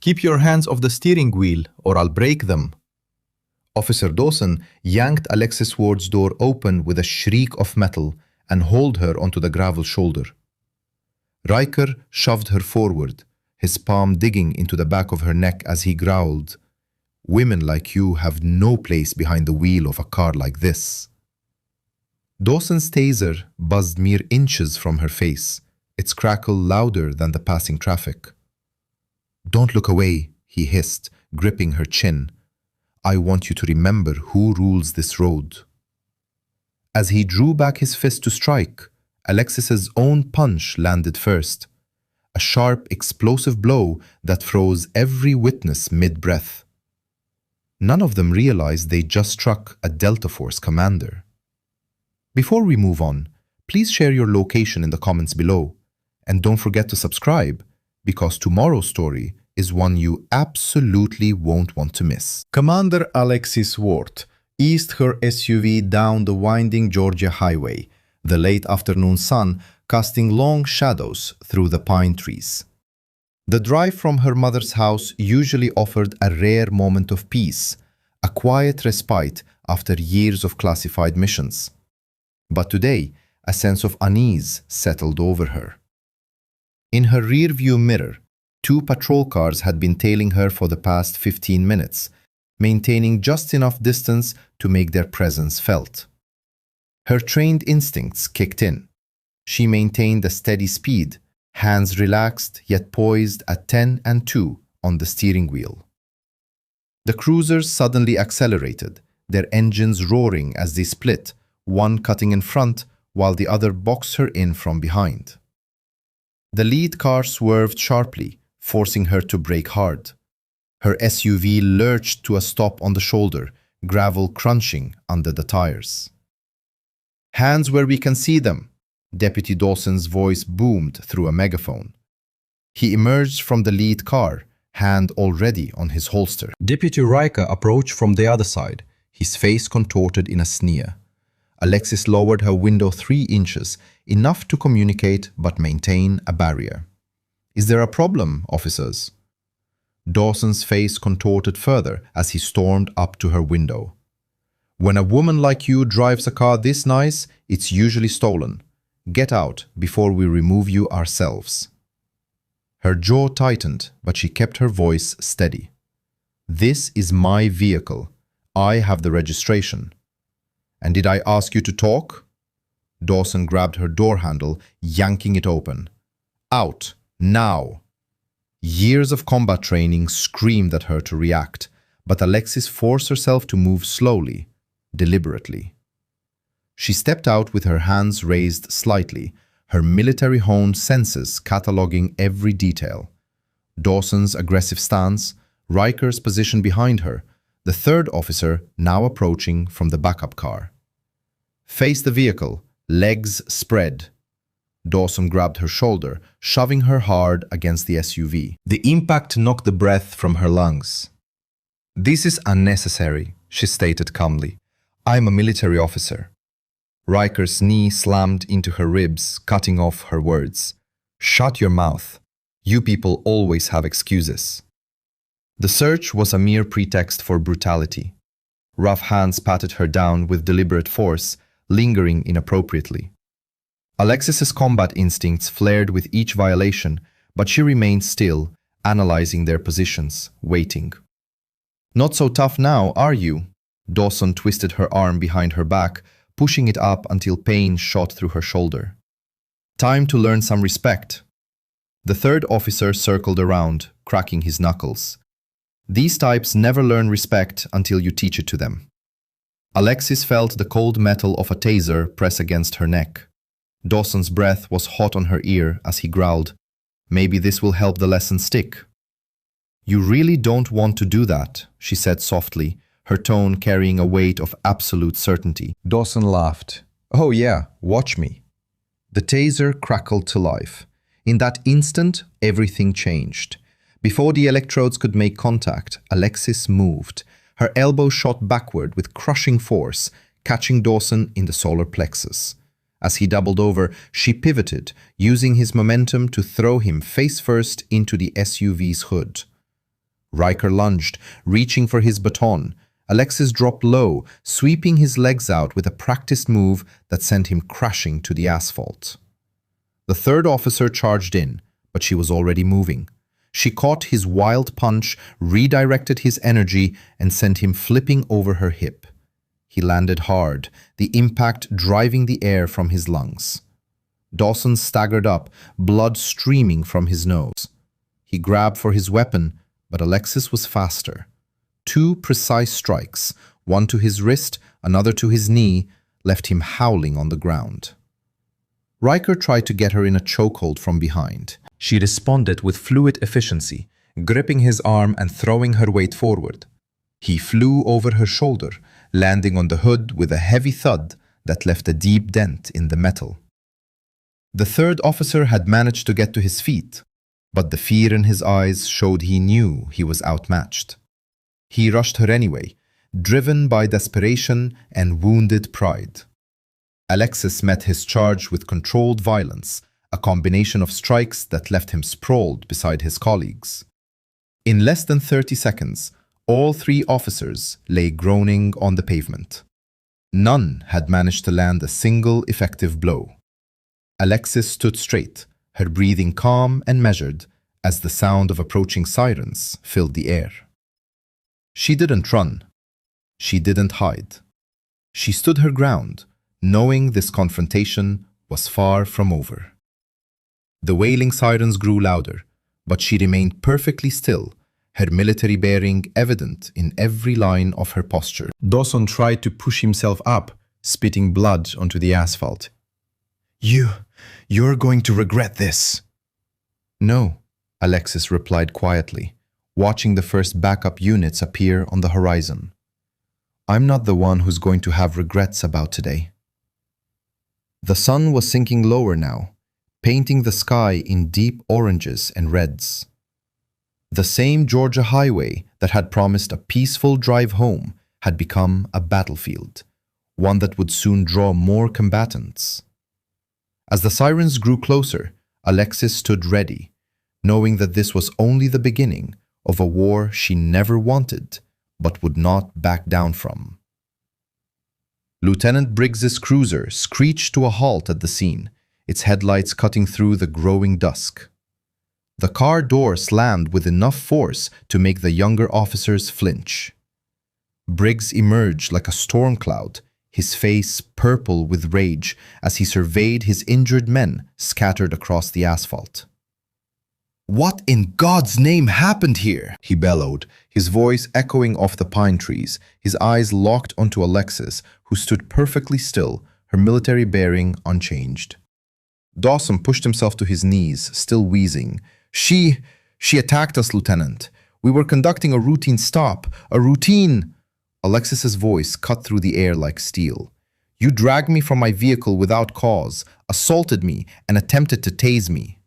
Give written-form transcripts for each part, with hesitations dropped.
Keep your hands off the steering wheel or I'll break them. Officer Dawson yanked Alexis Ward's door open with a shriek of metal and hauled her onto the gravel shoulder. Riker shoved her forward, his palm digging into the back of her neck as he growled, "Women like you have no place behind the wheel of a car like this." Dawson's taser buzzed mere inches from her face, its crackle louder than the passing traffic. "Don't look away," he hissed, gripping her chin. "I want you to remember who rules this road." As he drew back his fist to strike, Alexis's own punch landed first, a sharp, explosive blow that froze every witness mid-breath. None of them realized they just struck a Delta Force commander. Before we move on, please share your location in the comments below, and don't forget to subscribe, because tomorrow's story is one you absolutely won't want to miss. Commander Alexis Ward eased her SUV down the winding Georgia highway, the late afternoon sun casting long shadows through the pine trees. The drive from her mother's house usually offered a rare moment of peace, a quiet respite after years of classified missions. But today, a sense of unease settled over her. In her rear-view mirror, 2 patrol cars had been tailing her for the past 15 minutes, maintaining just enough distance to make their presence felt. Her trained instincts kicked in. She maintained a steady speed, hands relaxed yet poised at 10 and 2 on the steering wheel. The cruisers suddenly accelerated, their engines roaring as they split, one cutting in front while the other boxed her in from behind. The lead car swerved sharply, forcing her to brake hard. Her SUV lurched to a stop on the shoulder, gravel crunching under the tires. "Hands where we can see them," Deputy Dawson's voice boomed through a megaphone. He emerged from the lead car, hand already on his holster. Deputy Riker approached from the other side, his face contorted in a sneer. Alexis lowered her window 3 inches, enough to communicate but maintain a barrier. "Is there a problem, officers?" Dawson's face contorted further as he stormed up to her window. "When a woman like you drives a car this nice, it's usually stolen. Get out before we remove you ourselves." Her jaw tightened, but she kept her voice steady. "This is my vehicle. I have the registration." "And did I ask you to talk?" Dawson grabbed her door handle, yanking it open. "Out, now!" Years of combat training screamed at her to react, but Alexis forced herself to move slowly, deliberately. She stepped out with her hands raised slightly, her military-honed senses cataloging every detail. Dawson's aggressive stance, Riker's position behind her, the third officer now approaching from the backup car. "Face the vehicle, legs spread." Dawson grabbed her shoulder, shoving her hard against the SUV. The impact knocked the breath from her lungs. "This is unnecessary," she stated calmly. "I'm a military officer." Riker's knee slammed into her ribs, cutting off her words. "Shut your mouth. You people always have excuses." The search was a mere pretext for brutality. Rough hands patted her down with deliberate force, lingering inappropriately. Alexis's combat instincts flared with each violation, but she remained still, analyzing their positions, waiting. "Not so tough now, are you?" Dawson twisted her arm behind her back, pushing it up until pain shot through her shoulder. "Time to learn some respect." The third officer circled around, cracking his knuckles. "These types never learn respect until you teach it to them." Alexis felt the cold metal of a taser press against her neck. Dawson's breath was hot on her ear as he growled, "Maybe this will help the lesson stick." "You really don't want to do that," she said softly, her tone carrying a weight of absolute certainty. Dawson laughed. "Oh yeah, watch me." The taser crackled to life. In that instant, everything changed. Before the electrodes could make contact, Alexis moved. Her elbow shot backward with crushing force, catching Dawson in the solar plexus. As he doubled over, she pivoted, using his momentum to throw him face first into the SUV's hood. Riker lunged, reaching for his baton. Alexis dropped low, sweeping his legs out with a practiced move that sent him crashing to the asphalt. The third officer charged in, but she was already moving. She caught his wild punch, redirected his energy, and sent him flipping over her hip. He landed hard, the impact driving the air from his lungs. Dawson staggered up, blood streaming from his nose. He grabbed for his weapon, but Alexis was faster. 2 precise strikes, one to his wrist, another to his knee, left him howling on the ground. Riker tried to get her in a chokehold from behind. She responded with fluid efficiency, gripping his arm and throwing her weight forward. He flew over her shoulder, landing on the hood with a heavy thud that left a deep dent in the metal. The third officer had managed to get to his feet, but the fear in his eyes showed he knew he was outmatched. He rushed her anyway, driven by desperation and wounded pride. Alexis met his charge with controlled violence, a combination of strikes that left him sprawled beside his colleagues. In less than 30 seconds, all 3 officers lay groaning on the pavement. None had managed to land a single effective blow. Alexis stood straight, her breathing calm and measured, as the sound of approaching sirens filled the air. She didn't run. She didn't hide. She stood her ground, knowing this confrontation was far from over. The wailing sirens grew louder, but she remained perfectly still, her military bearing evident in every line of her posture. Dawson tried to push himself up, spitting blood onto the asphalt. You're going to regret this." "No," Alexis replied quietly, watching the first backup units appear on the horizon. "I'm not the one who's going to have regrets about today." The sun was sinking lower now, painting the sky in deep oranges and reds. The same Georgia highway that had promised a peaceful drive home had become a battlefield, one that would soon draw more combatants. As the sirens grew closer, Alexis stood ready, knowing that this was only the beginning of a war she never wanted but would not back down from. Lieutenant Briggs's cruiser screeched to a halt at the scene, its headlights cutting through the growing dusk. The car door slammed with enough force to make the younger officers flinch. Briggs emerged like a storm cloud, his face purple with rage as he surveyed his injured men scattered across the asphalt. "What in God's name happened here?" he bellowed, his voice echoing off the pine trees, his eyes locked onto Alexis, who stood perfectly still, her military bearing unchanged. Dawson pushed himself to his knees, still wheezing. She attacked us, Lieutenant. We were conducting a routine stop. A routine..." Alexis's voice cut through the air like steel. "You dragged me from my vehicle without cause, assaulted me, and attempted to tase me."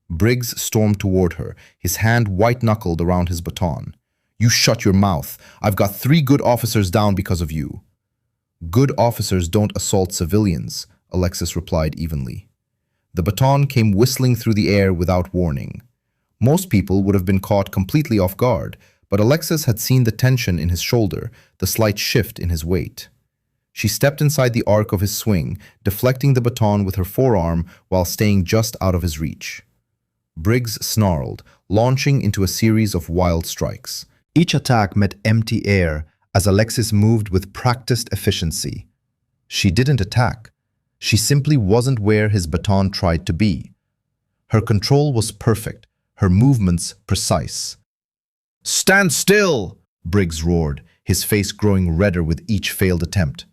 Briggs stormed toward her, his hand white-knuckled around his baton. "You shut your mouth. I've got 3 good officers down because of you." "Good officers don't assault civilians," Alexis replied evenly. The baton came whistling through the air without warning. Most people would have been caught completely off guard, but Alexis had seen the tension in his shoulder, the slight shift in his weight. She stepped inside the arc of his swing, deflecting the baton with her forearm while staying just out of his reach. Briggs snarled, launching into a series of wild strikes. Each attack met empty air as Alexis moved with practiced efficiency. She didn't attack. She simply wasn't where his baton tried to be. Her control was perfect, her movements precise. "Stand still!" Briggs roared, his face growing redder with each failed attempt.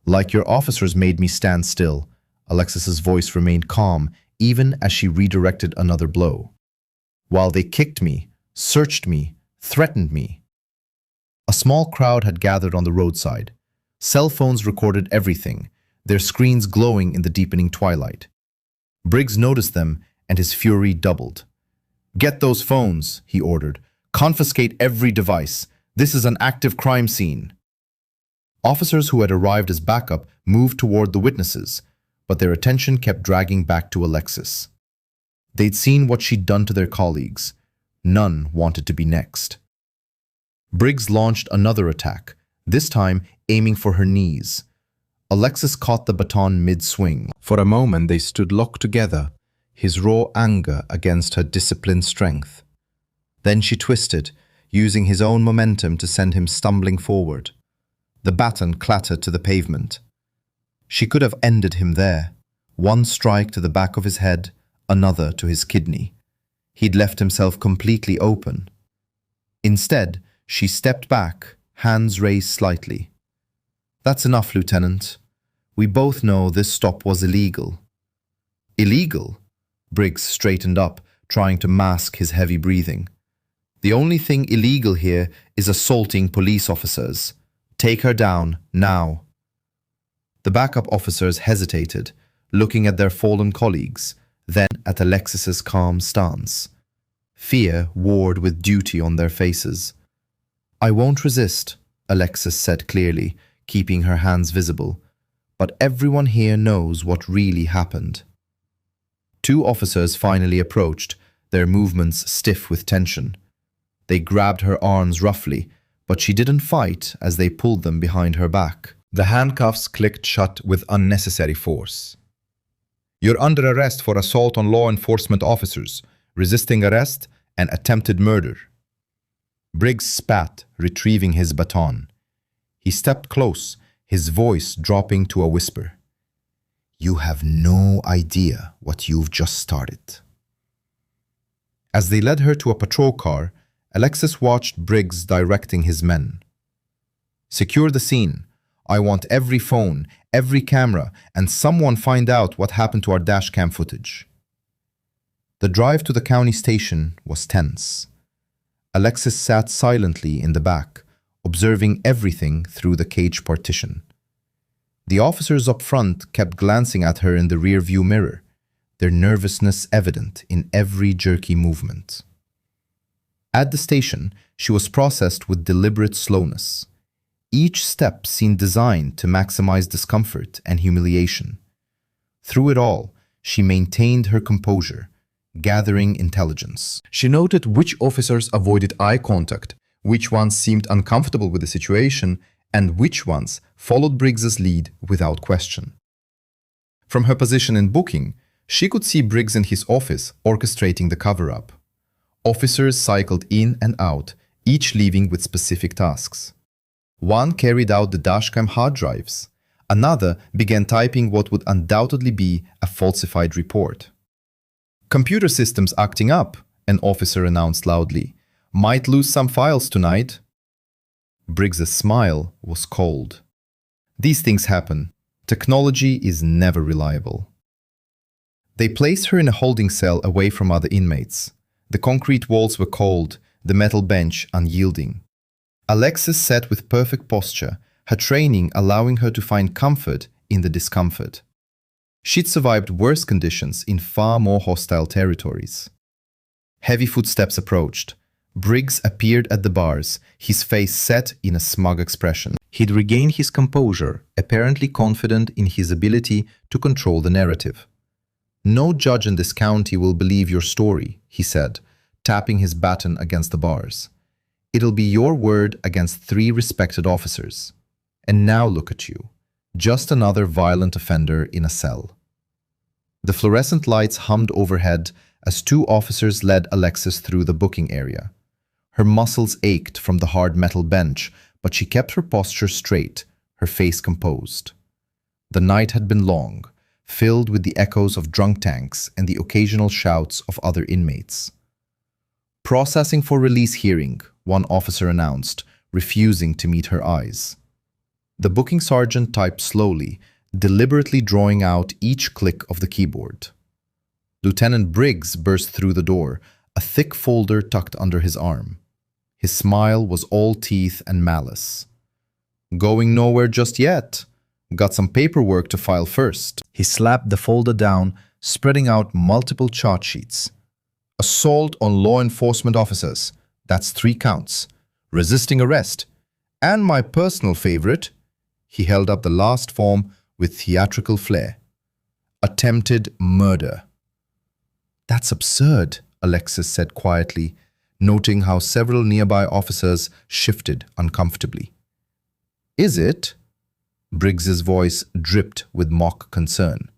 "Like your officers made me stand still." Alexis's voice remained calm, even as she redirected another blow. "While they kicked me, searched me, threatened me." A small crowd had gathered on the roadside. Cell phones recorded everything, their screens glowing in the deepening twilight. Briggs noticed them, and his fury doubled. "Get those phones," he ordered. "Confiscate every device. This is an active crime scene." Officers who had arrived as backup moved toward the witnesses, but their attention kept dragging back to Alexis. They'd seen what she'd done to their colleagues. None wanted to be next. Briggs launched another attack, this time aiming for her knees. Alexis caught the baton mid-swing. For a moment they stood locked together, his raw anger against her disciplined strength. Then she twisted, using his own momentum to send him stumbling forward. The baton clattered to the pavement. She could have ended him there. One strike to the back of his head, another to his kidney. He'd left himself completely open. Instead, she stepped back, hands raised slightly. "That's enough, Lieutenant. We both know this stop was illegal." "Illegal?" Briggs straightened up, trying to mask his heavy breathing. "The only thing illegal here is assaulting police officers. Take her down, now." The backup officers hesitated, looking at their fallen colleagues, then at Alexis's calm stance. Fear warred with duty on their faces. "I won't resist," Alexis said clearly, keeping her hands visible. "But everyone here knows what really happened." Two officers finally approached, their movements stiff with tension. They grabbed her arms roughly, but she didn't fight as they pulled them behind her back. The handcuffs clicked shut with unnecessary force. "You're under arrest for assault on law enforcement officers, resisting arrest, and attempted murder." Briggs spat, retrieving his baton. He stepped close, his voice dropping to a whisper. "You have no idea what you've just started." As they led her to a patrol car, Alexis watched Briggs directing his men. "Secure the scene. I want every phone, every camera, and someone find out what happened to our dashcam footage." The drive to the county station was tense. Alexis sat silently in the back, observing everything through the cage partition. The officers up front kept glancing at her in the rearview mirror, their nervousness evident in every jerky movement. At the station, she was processed with deliberate slowness. Each step seemed designed to maximize discomfort and humiliation. Through it all, she maintained her composure, gathering intelligence. She noted which officers avoided eye contact, which ones seemed uncomfortable with the situation, and which ones followed Briggs's lead without question. From her position in booking, she could see Briggs in his office orchestrating the cover-up. Officers cycled in and out, each leaving with specific tasks. One carried out the dashcam hard drives. Another began typing what would undoubtedly be a falsified report. "Computer systems acting up," an officer announced loudly. "Might lose some files tonight." Briggs's smile was cold. These things happen. Technology is never reliable. They placed her in a holding cell away from other inmates. The concrete walls were cold, the metal bench unyielding. Alexis sat with perfect posture, her training allowing her to find comfort in the discomfort. She'd survived worse conditions in far more hostile territories. Heavy footsteps approached. Briggs appeared at the bars, his face set in a smug expression. He'd regained his composure, apparently confident in his ability to control the narrative. "No judge in this county will believe your story," he said, tapping his baton against the bars. "It'll be your word against 3 respected officers. And now look at you, just another violent offender in a cell." The fluorescent lights hummed overhead as 2 officers led Alexis through the booking area. Her muscles ached from the hard metal bench, but she kept her posture straight, her face composed. The night had been long, filled with the echoes of drunk tanks and the occasional shouts of other inmates. "Processing for release hearing," one officer announced, refusing to meet her eyes. The booking sergeant typed slowly, deliberately drawing out each click of the keyboard. Lieutenant Briggs burst through the door, a thick folder tucked under his arm. His smile was all teeth and malice. "Going nowhere just yet. Got some paperwork to file first." He slapped the folder down, spreading out multiple chart sheets. "Assault on law enforcement officers. That's 3 counts. Resisting arrest. And my personal favorite," he held up the last form with theatrical flair, "attempted murder." "That's absurd," Alexis said quietly. noting how several nearby officers shifted uncomfortably. "Is it?" Briggs's voice dripped with mock concern.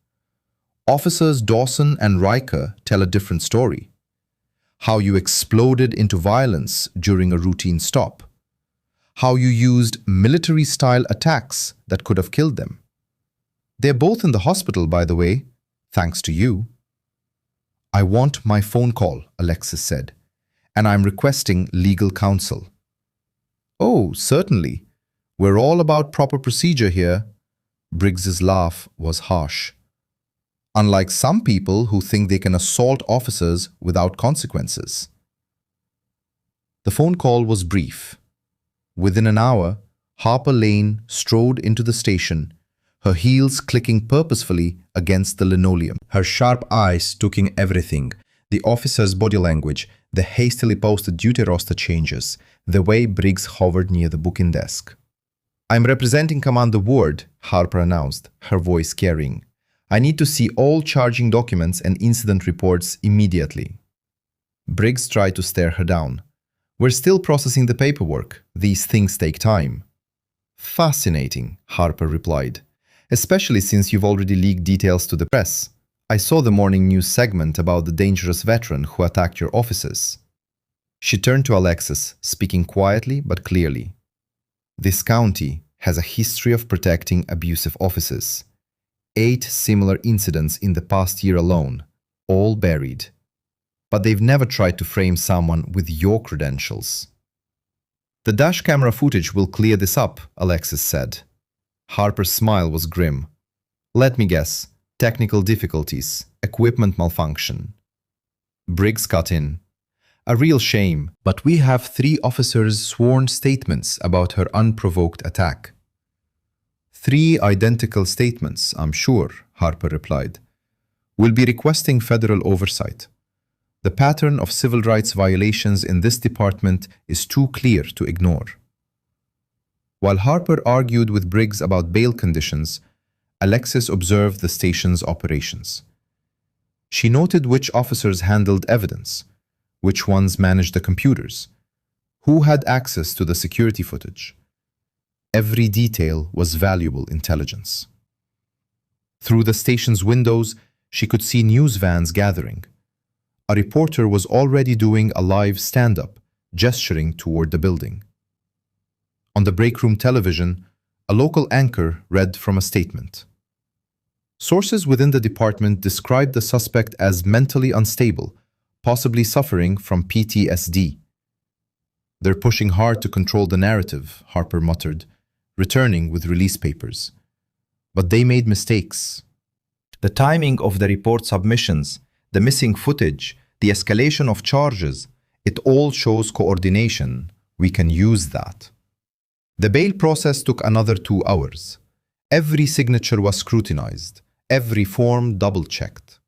"Officers Dawson and Riker tell a different story. How you exploded into violence during a routine stop. How you used military-style attacks that could have killed them. They're both in the hospital, by the way, thanks to you." "I want my phone call," Alexis said, "and I'm requesting legal counsel." "Oh, certainly. We're all about proper procedure here." Briggs's laugh was harsh. "Unlike some people who think they can assault officers without consequences." The phone call was brief. Within an hour, Harper Lane strode into the station, her heels clicking purposefully against the linoleum. Her sharp eyes took in everything: the officer's body language, the hastily posted duty roster changes, the way Briggs hovered near the booking desk. "I'm representing Commander Ward," Harper announced, her voice carrying. "I need to see all charging documents and incident reports immediately." Briggs tried to stare her down. "We're still processing the paperwork. These things take time." "Fascinating," Harper replied, "especially since you've already leaked details to the press. I saw the morning news segment about the dangerous veteran who attacked your offices." She turned to Alexis, speaking quietly but clearly. "This county has a history of protecting abusive officers. 8 similar incidents in the past year alone, all buried. But they've never tried to frame someone with your credentials." "The dash camera footage will clear this up," Alexis said. Harper's smile was grim. "Let me guess. Technical difficulties, equipment malfunction." Briggs cut in. "A real shame, but we have 3 officers' sworn statements about her unprovoked attack." "3 identical statements, I'm sure," Harper replied. "We'll be requesting federal oversight. The pattern of civil rights violations in this department is too clear to ignore." While Harper argued with Briggs about bail conditions, Alexis observed the station's operations. She noted which officers handled evidence, which ones managed the computers, who had access to the security footage. Every detail was valuable intelligence. Through the station's windows, she could see news vans gathering. A reporter was already doing a live stand-up, gesturing toward the building. On the break room television, a local anchor read from a statement. Sources within the department described the suspect as mentally unstable, possibly suffering from PTSD. "They're pushing hard to control the narrative," Harper muttered, returning with release papers. "But they made mistakes." The timing of the report submissions, the missing footage, the escalation of charges, it all shows coordination. We can use that. The bail process took another 2 hours. Every signature was scrutinized, every form double-checked.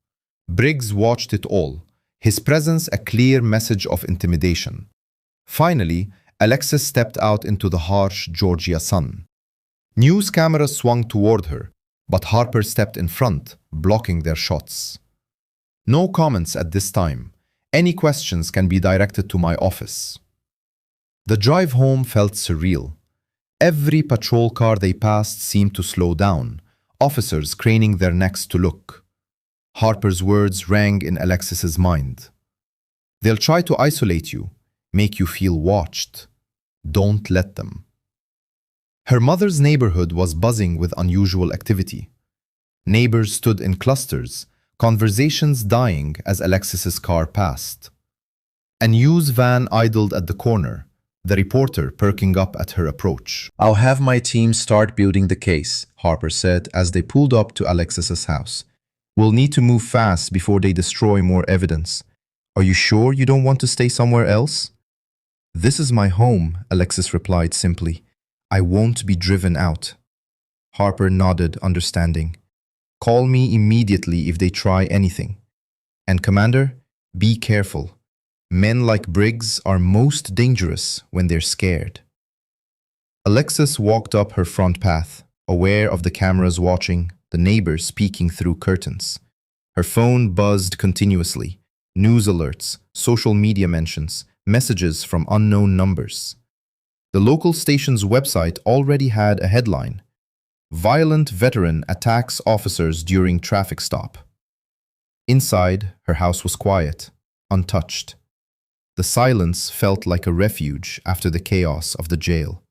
Briggs watched it all, his presence a clear message of intimidation. Finally, Alexis stepped out into the harsh Georgia sun. News cameras swung toward her, but Harper stepped in front, blocking their shots. "No comments at this time. Any questions can be directed to my office." The drive home felt surreal. Every patrol car they passed seemed to slow down, officers craning their necks to look. Harper's words rang in Alexis's mind. "They'll try to isolate you, make you feel watched. Don't let them." Her mother's neighborhood was buzzing with unusual activity. Neighbors stood in clusters, conversations dying as Alexis's car passed. A news van idled at the corner, the reporter perking up at her approach. "I'll have my team start building the case," Harper said as they pulled up to Alexis's house. "We'll need to move fast before they destroy more evidence. Are you sure you don't want to stay somewhere else?" "This is my home," Alexis replied simply. "I won't be driven out." Harper nodded, understanding. "Call me immediately if they try anything. And Commander, be careful. Men like Briggs are most dangerous when they're scared." Alexis walked up her front path, aware of the cameras watching, the neighbors peeking through curtains. Her phone buzzed continuously. News alerts, social media mentions, messages from unknown numbers. The local station's website already had a headline: "Violent veteran attacks officers during traffic stop." Inside, her house was quiet, untouched. The silence felt like a refuge after the chaos of the jail.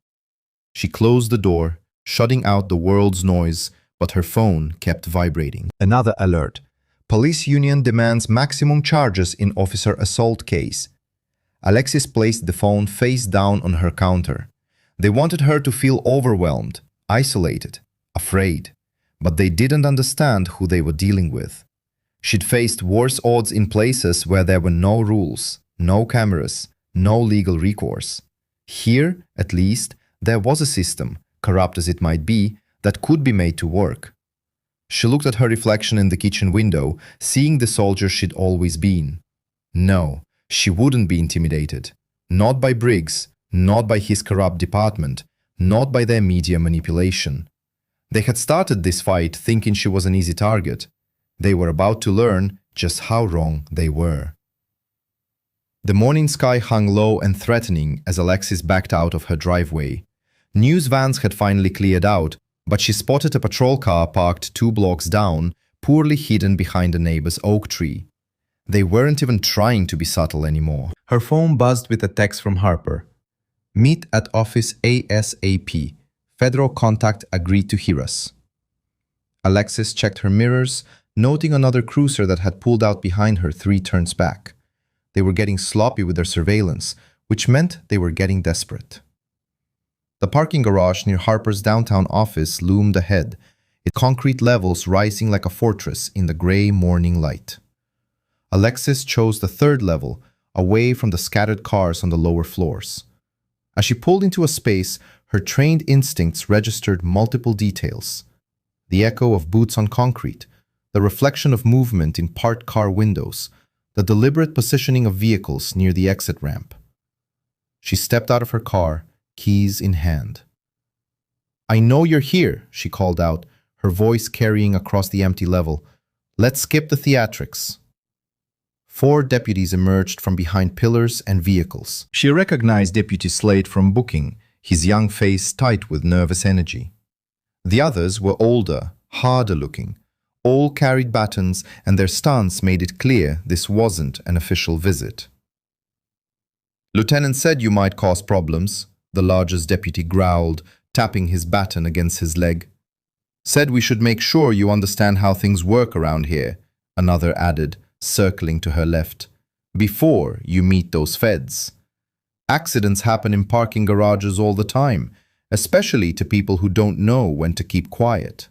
She closed the door, shutting out the world's noise, but her phone kept vibrating. Another alert. Police union demands maximum charges in officer assault case. Alexis placed the phone face down on her counter. They wanted her to feel overwhelmed, isolated, afraid, but they didn't understand who they were dealing with. She'd faced worse odds in places where there were no rules, no cameras, no legal recourse. Here, at least, there was a system, corrupt as it might be, that could be made to work. She looked at her reflection in the kitchen window, seeing the soldier she'd always been. No, she wouldn't be intimidated. Not by Briggs, not by his corrupt department, not by their media manipulation. They had started this fight thinking she was an easy target. They were about to learn just how wrong they were. The morning sky hung low and threatening as Alexis backed out of her driveway. News vans had finally cleared out, but she spotted a patrol car parked 2 blocks down, poorly hidden behind a neighbor's oak tree. They weren't even trying to be subtle anymore. Her phone buzzed with a text from Harper. "Meet at office ASAP. Federal contact agreed to hear us." Alexis checked her mirrors, noting another cruiser that had pulled out behind her 3 turns back. They were getting sloppy with their surveillance, which meant they were getting desperate. The parking garage near Harper's downtown office loomed ahead, its concrete levels rising like a fortress in the gray morning light. Alexis chose the 3rd level, away from the scattered cars on the lower floors. As she pulled into a space, her trained instincts registered multiple details: the echo of boots on concrete, the reflection of movement in parked car windows, the deliberate positioning of vehicles near the exit ramp. She stepped out of her car, keys in hand. "I know you're here," she called out, her voice carrying across the empty level. "Let's skip the theatrics." 4 deputies emerged from behind pillars and vehicles. She recognized Deputy Slade from booking, his young face tight with nervous energy. The others were older, harder looking. All carried batons, and their stance made it clear this wasn't an official visit. "Lieutenant said you might cause problems," the largest deputy growled, tapping his baton against his leg. "Said we should make sure you understand how things work around here," another added, circling to her left, "before you meet those feds. Accidents happen in parking garages all the time, especially to people who don't know when to keep quiet."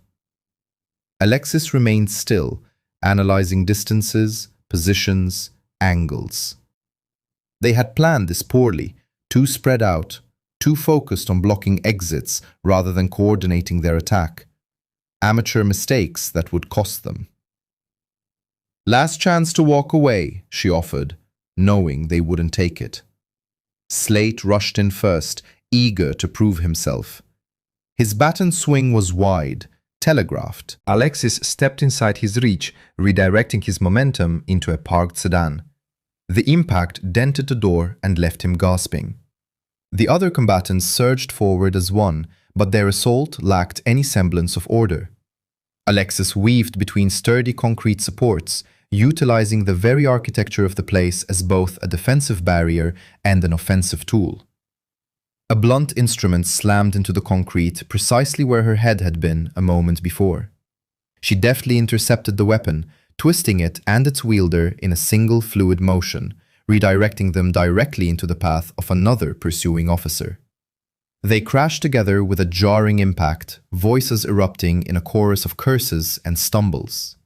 Alexis remained still, analyzing distances, positions, angles. They had planned this poorly, too spread out, too focused on blocking exits rather than coordinating their attack. Amateur mistakes that would cost them. "Last chance to walk away," she offered, knowing they wouldn't take it. Slate rushed in first, eager to prove himself. His baton swing was wide, telegraphed. Alexis stepped inside his reach, redirecting his momentum into a parked sedan. The impact dented the door and left him gasping. The other combatants surged forward as one, but their assault lacked any semblance of order. Alexis weaved between sturdy concrete supports, utilizing the very architecture of the place as both a defensive barrier and an offensive tool. A blunt instrument slammed into the concrete precisely where her head had been a moment before. She deftly intercepted the weapon, twisting it and its wielder in a single fluid motion, redirecting them directly into the path of another pursuing officer. They crashed together with a jarring impact, voices erupting in a chorus of curses and stumbles.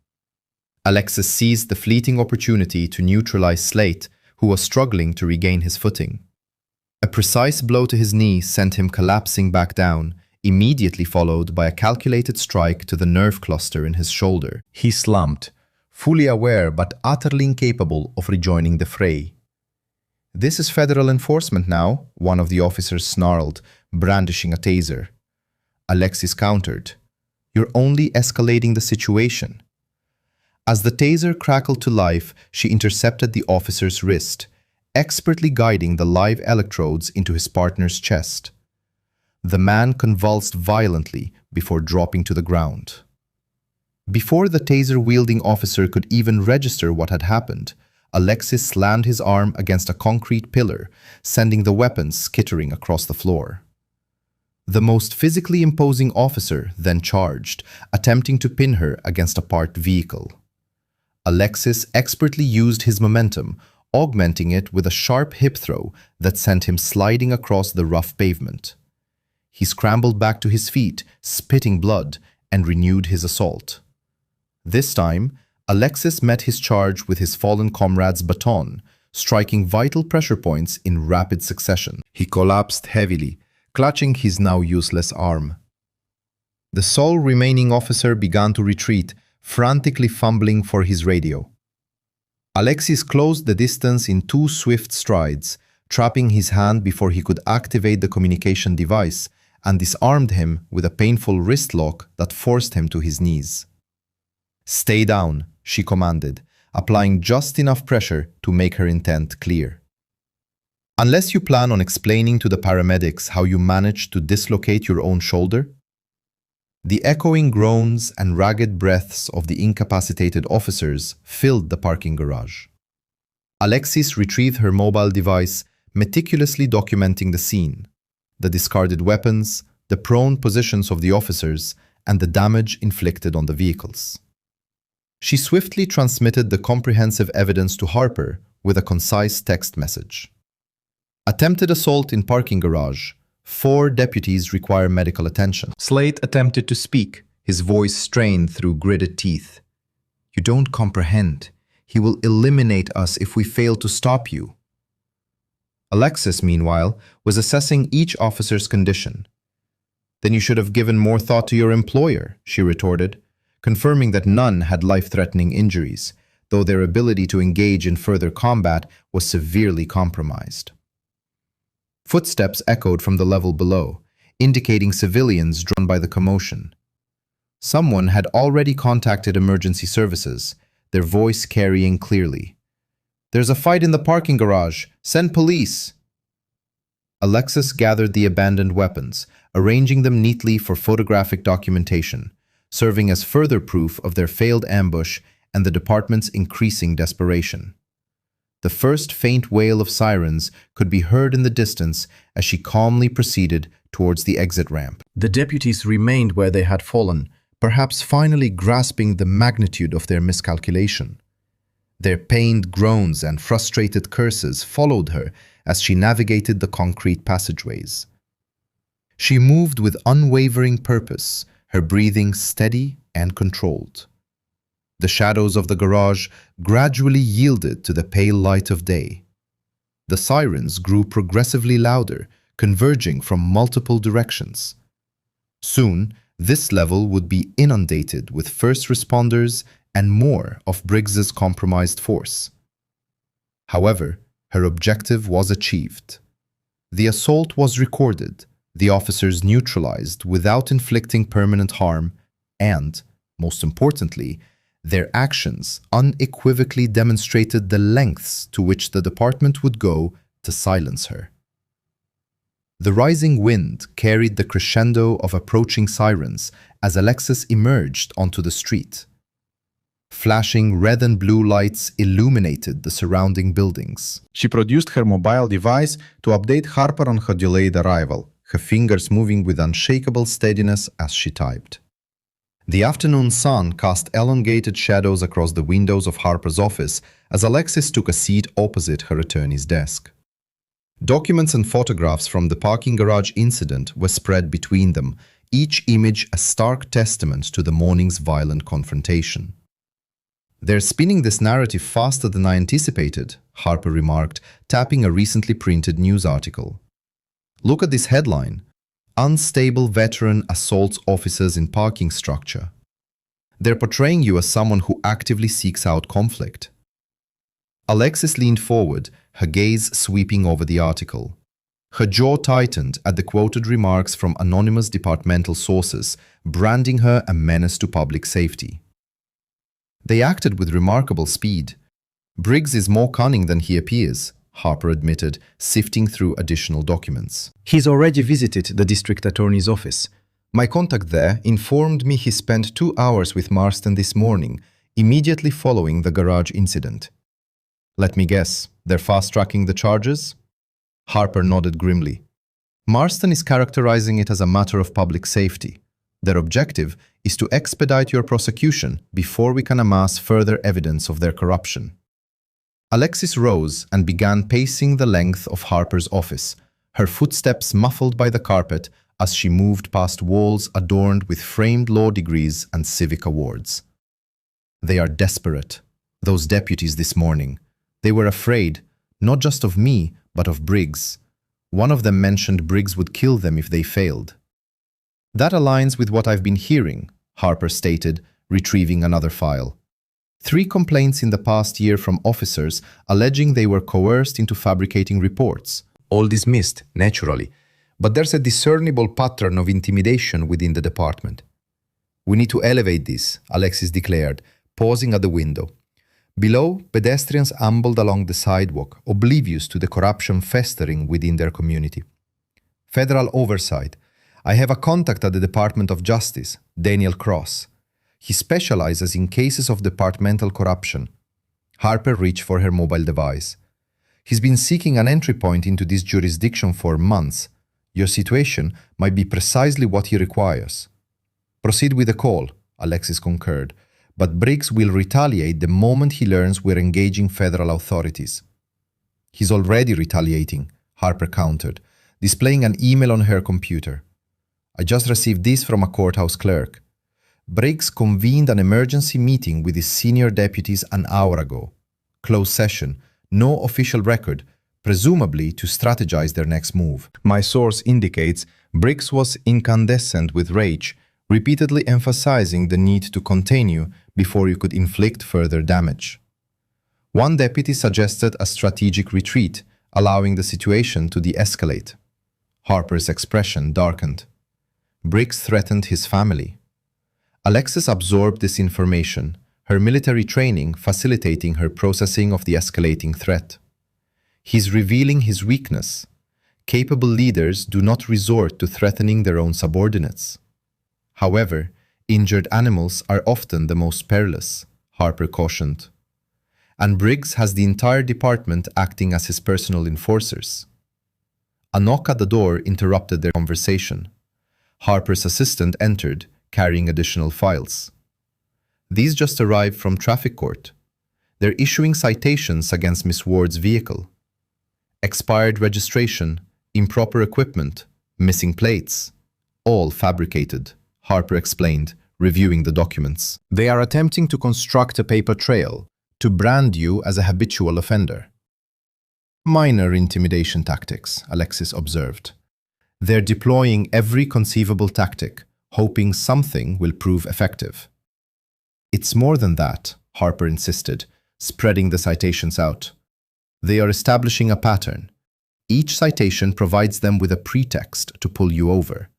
Alexis seized the fleeting opportunity to neutralize Slate, who was struggling to regain his footing. A precise blow to his knee sent him collapsing back down, immediately followed by a calculated strike to the nerve cluster in his shoulder. He slumped, fully aware but utterly incapable of rejoining the fray. "This is federal enforcement now," one of the officers snarled, brandishing a taser. Alexis countered, "You're only escalating the situation." As the taser crackled to life, she intercepted the officer's wrist. expertly guiding the live electrodes into his partner's chest. The man convulsed violently before dropping to the ground. Before the taser-wielding officer could even register what had happened, Alexis slammed his arm against a concrete pillar, sending the weapon skittering across the floor. The most physically imposing officer then charged, attempting to pin her against a parked vehicle. Alexis expertly used his momentum, augmenting it with a sharp hip throw that sent him sliding across the rough pavement. He scrambled back to his feet, spitting blood, and renewed his assault. This time, Alexis met his charge with his fallen comrade's baton, striking vital pressure points in rapid succession. He collapsed heavily, clutching his now useless arm. The sole remaining officer began to retreat, frantically fumbling for his radio. Alexis closed the distance in 2 swift strides, trapping his hand before he could activate the communication device, and disarmed him with a painful wrist lock that forced him to his knees. "Stay down," she commanded, applying just enough pressure to make her intent clear. "Unless you plan on explaining to the paramedics how you managed to dislocate your own shoulder?" The echoing groans and ragged breaths of the incapacitated officers filled the parking garage. Alexis retrieved her mobile device, meticulously documenting the scene, the discarded weapons, the prone positions of the officers, and the damage inflicted on the vehicles. She swiftly transmitted the comprehensive evidence to Harper with a concise text message. Attempted assault in parking garage. 4 deputies require medical attention. Slate attempted to speak, his voice strained through gritted teeth. "You don't comprehend. He will eliminate us if we fail to stop you." Alexis, meanwhile, was assessing each officer's condition. "Then you should have given more thought to your employer," she retorted, confirming that none had life-threatening injuries, though their ability to engage in further combat was severely compromised. Footsteps echoed from the level below, indicating civilians drawn by the commotion. Someone had already contacted emergency services, their voice carrying clearly. "There's a fight in the parking garage. Send police!" Alexis gathered the abandoned weapons, arranging them neatly for photographic documentation, serving as further proof of their failed ambush and the department's increasing desperation. The first faint wail of sirens could be heard in the distance as she calmly proceeded towards the exit ramp. The deputies remained where they had fallen, perhaps finally grasping the magnitude of their miscalculation. Their pained groans and frustrated curses followed her as she navigated the concrete passageways. She moved with unwavering purpose, her breathing steady and controlled. The shadows of the garage gradually yielded to the pale light of day. The sirens grew progressively louder, converging from multiple directions. Soon, this level would be inundated with first responders and more of Briggs's compromised force. However, her objective was achieved. The assault was recorded, the officers neutralized without inflicting permanent harm, and, most importantly, their actions unequivocally demonstrated the lengths to which the department would go to silence her. The rising wind carried the crescendo of approaching sirens as Alexis emerged onto the street. Flashing red and blue lights illuminated the surrounding buildings. She produced her mobile device to update Harper on her delayed arrival, her fingers moving with unshakable steadiness as she typed. The afternoon sun cast elongated shadows across the windows of Harper's office as Alexis took a seat opposite her attorney's desk. Documents and photographs from the parking garage incident were spread between them, each image a stark testament to the morning's violent confrontation. "They're spinning this narrative faster than I anticipated," Harper remarked, tapping a recently printed news article. "Look at this headline. Unstable veteran assaults officers in parking structure. They're portraying you as someone who actively seeks out conflict." Alexis leaned forward, her gaze sweeping over the article. Her jaw tightened at the quoted remarks from anonymous departmental sources, branding her a menace to public safety. They acted with remarkable speed. "Briggs is more cunning than he appears," Harper admitted, sifting through additional documents. He's already visited the district attorney's office. My contact there informed me he spent 2 hours with Marston this morning, immediately following the garage incident. Let me guess, they're fast-tracking the charges? Harper nodded grimly. Marston is characterizing it as a matter of public safety. Their objective is to expedite your prosecution before we can amass further evidence of their corruption. Alexis rose and began pacing the length of Harper's office, her footsteps muffled by the carpet as she moved past walls adorned with framed law degrees and civic awards. They are desperate, those deputies this morning. They were afraid, not just of me, but of Briggs. One of them mentioned Briggs would kill them if they failed. That aligns with what I've been hearing, Harper stated, retrieving another file. 3 complaints in the past year from officers alleging they were coerced into fabricating reports. All dismissed, naturally, but there's a discernible pattern of intimidation within the department. We need to elevate this, Alexis declared, pausing at the window. Below, pedestrians ambled along the sidewalk, oblivious to the corruption festering within their community. Federal oversight. I have a contact at the Department of Justice, Daniel Cross. He specializes in cases of departmental corruption. Harper reached for her mobile device. He's been seeking an entry point into this jurisdiction for months. Your situation might be precisely what he requires. Proceed with the call, Alexis concurred, but Briggs will retaliate the moment he learns we're engaging federal authorities. He's already retaliating, Harper countered, displaying an email on her computer. I just received this from a courthouse clerk. Briggs convened an emergency meeting with his senior deputies an hour ago. Closed session, no official record, presumably to strategize their next move. My source indicates Briggs was incandescent with rage, repeatedly emphasizing the need to contain you before you could inflict further damage. One deputy suggested a strategic retreat, allowing the situation to de-escalate. Harper's expression darkened. Briggs threatened his family. Alexis absorbed this information, her military training facilitating her processing of the escalating threat. He's revealing his weakness. Capable leaders do not resort to threatening their own subordinates. However, injured animals are often the most perilous, Harper cautioned. And Briggs has the entire department acting as his personal enforcers. A knock at the door interrupted their conversation. Harper's assistant entered, carrying additional files. These just arrived from traffic court. They're issuing citations against Miss Ward's vehicle. Expired registration, improper equipment, missing plates, all fabricated, Harper explained, reviewing the documents. They are attempting to construct a paper trail to brand you as a habitual offender. Minor intimidation tactics, Alexis observed. They're deploying every conceivable tactic, hoping something will prove effective. It's more than that, Harper insisted, spreading the citations out. They are establishing a pattern. Each citation provides them with a pretext to pull you over.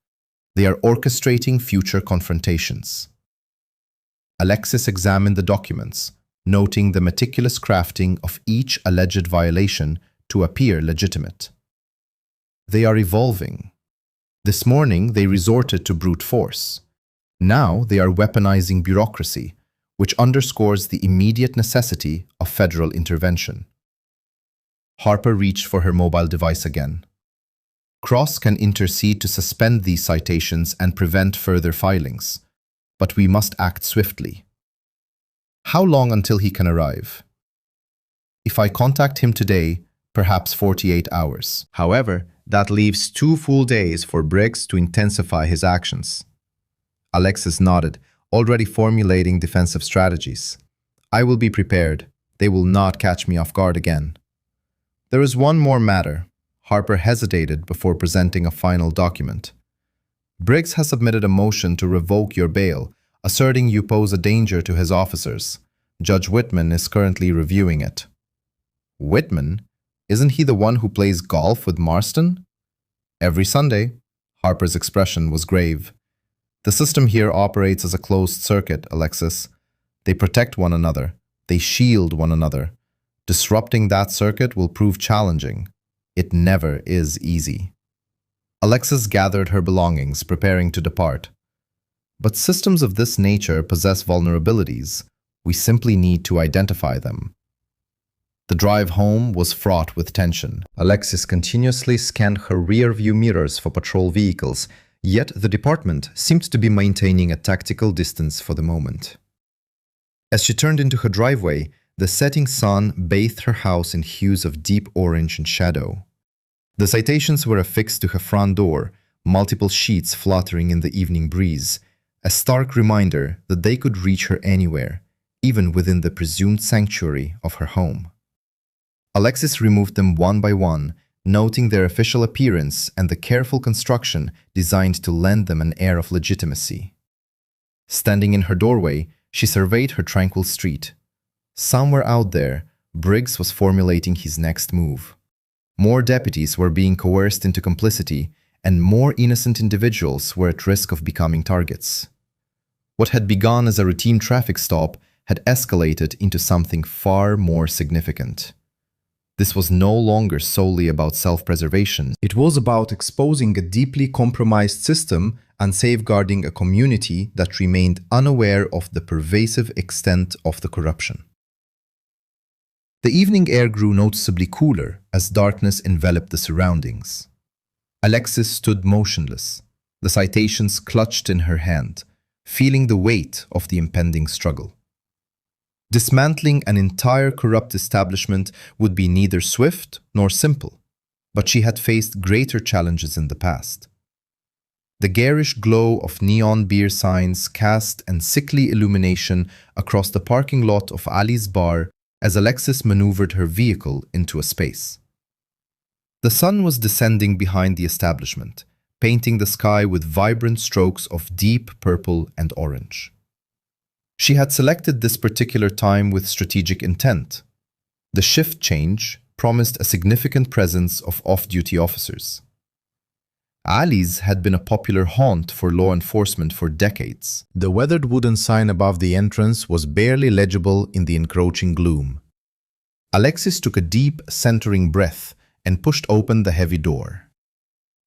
They are orchestrating future confrontations. Alexis examined the documents, noting the meticulous crafting of each alleged violation to appear legitimate. They are evolving. This morning they resorted to brute force. Now they are weaponizing bureaucracy, which underscores the immediate necessity of federal intervention. Harper reached for her mobile device again. Cross can intercede to suspend these citations and prevent further filings, but we must act swiftly. How long until he can arrive? If I contact him today, perhaps 48 hours. However, that leaves 2 full days for Briggs to intensify his actions. Alexis nodded, already formulating defensive strategies. I will be prepared. They will not catch me off guard again. There is one more matter. Harper hesitated before presenting a final document. Briggs has submitted a motion to revoke your bail, asserting you pose a danger to his officers. Judge Whitman is currently reviewing it. Whitman? Isn't he the one who plays golf with Marston? Every Sunday. Harper's expression was grave. The system here operates as a closed circuit, Alexis. They protect one another. They shield one another. Disrupting that circuit will prove challenging. It never is easy. Alexis gathered her belongings, preparing to depart. But systems of this nature possess vulnerabilities. We simply need to identify them. The drive home was fraught with tension. Alexis continuously scanned her rear-view mirrors for patrol vehicles, yet the department seemed to be maintaining a tactical distance for the moment. As she turned into her driveway, the setting sun bathed her house in hues of deep orange and shadow. The citations were affixed to her front door, multiple sheets fluttering in the evening breeze, a stark reminder that they could reach her anywhere, even within the presumed sanctuary of her home. Alexis removed them one by one, noting their official appearance and the careful construction designed to lend them an air of legitimacy. Standing in her doorway, she surveyed her tranquil street. Somewhere out there, Briggs was formulating his next move. More deputies were being coerced into complicity, and more innocent individuals were at risk of becoming targets. What had begun as a routine traffic stop had escalated into something far more significant. This was no longer solely about self-preservation. It was about exposing a deeply compromised system and safeguarding a community that remained unaware of the pervasive extent of the corruption. The evening air grew noticeably cooler as darkness enveloped the surroundings. Alexis stood motionless, the citations clutched in her hand, feeling the weight of the impending struggle. Dismantling an entire corrupt establishment would be neither swift nor simple, but she had faced greater challenges in the past. The garish glow of neon beer signs cast an sickly illumination across the parking lot of Ali's bar as Alexis maneuvered her vehicle into a space. The sun was descending behind the establishment, painting the sky with vibrant strokes of deep purple and orange. She had selected this particular time with strategic intent. The shift change promised a significant presence of off-duty officers. Ali's had been a popular haunt for law enforcement for decades. The weathered wooden sign above the entrance was barely legible in the encroaching gloom. Alexis took a deep, centering breath and pushed open the heavy door.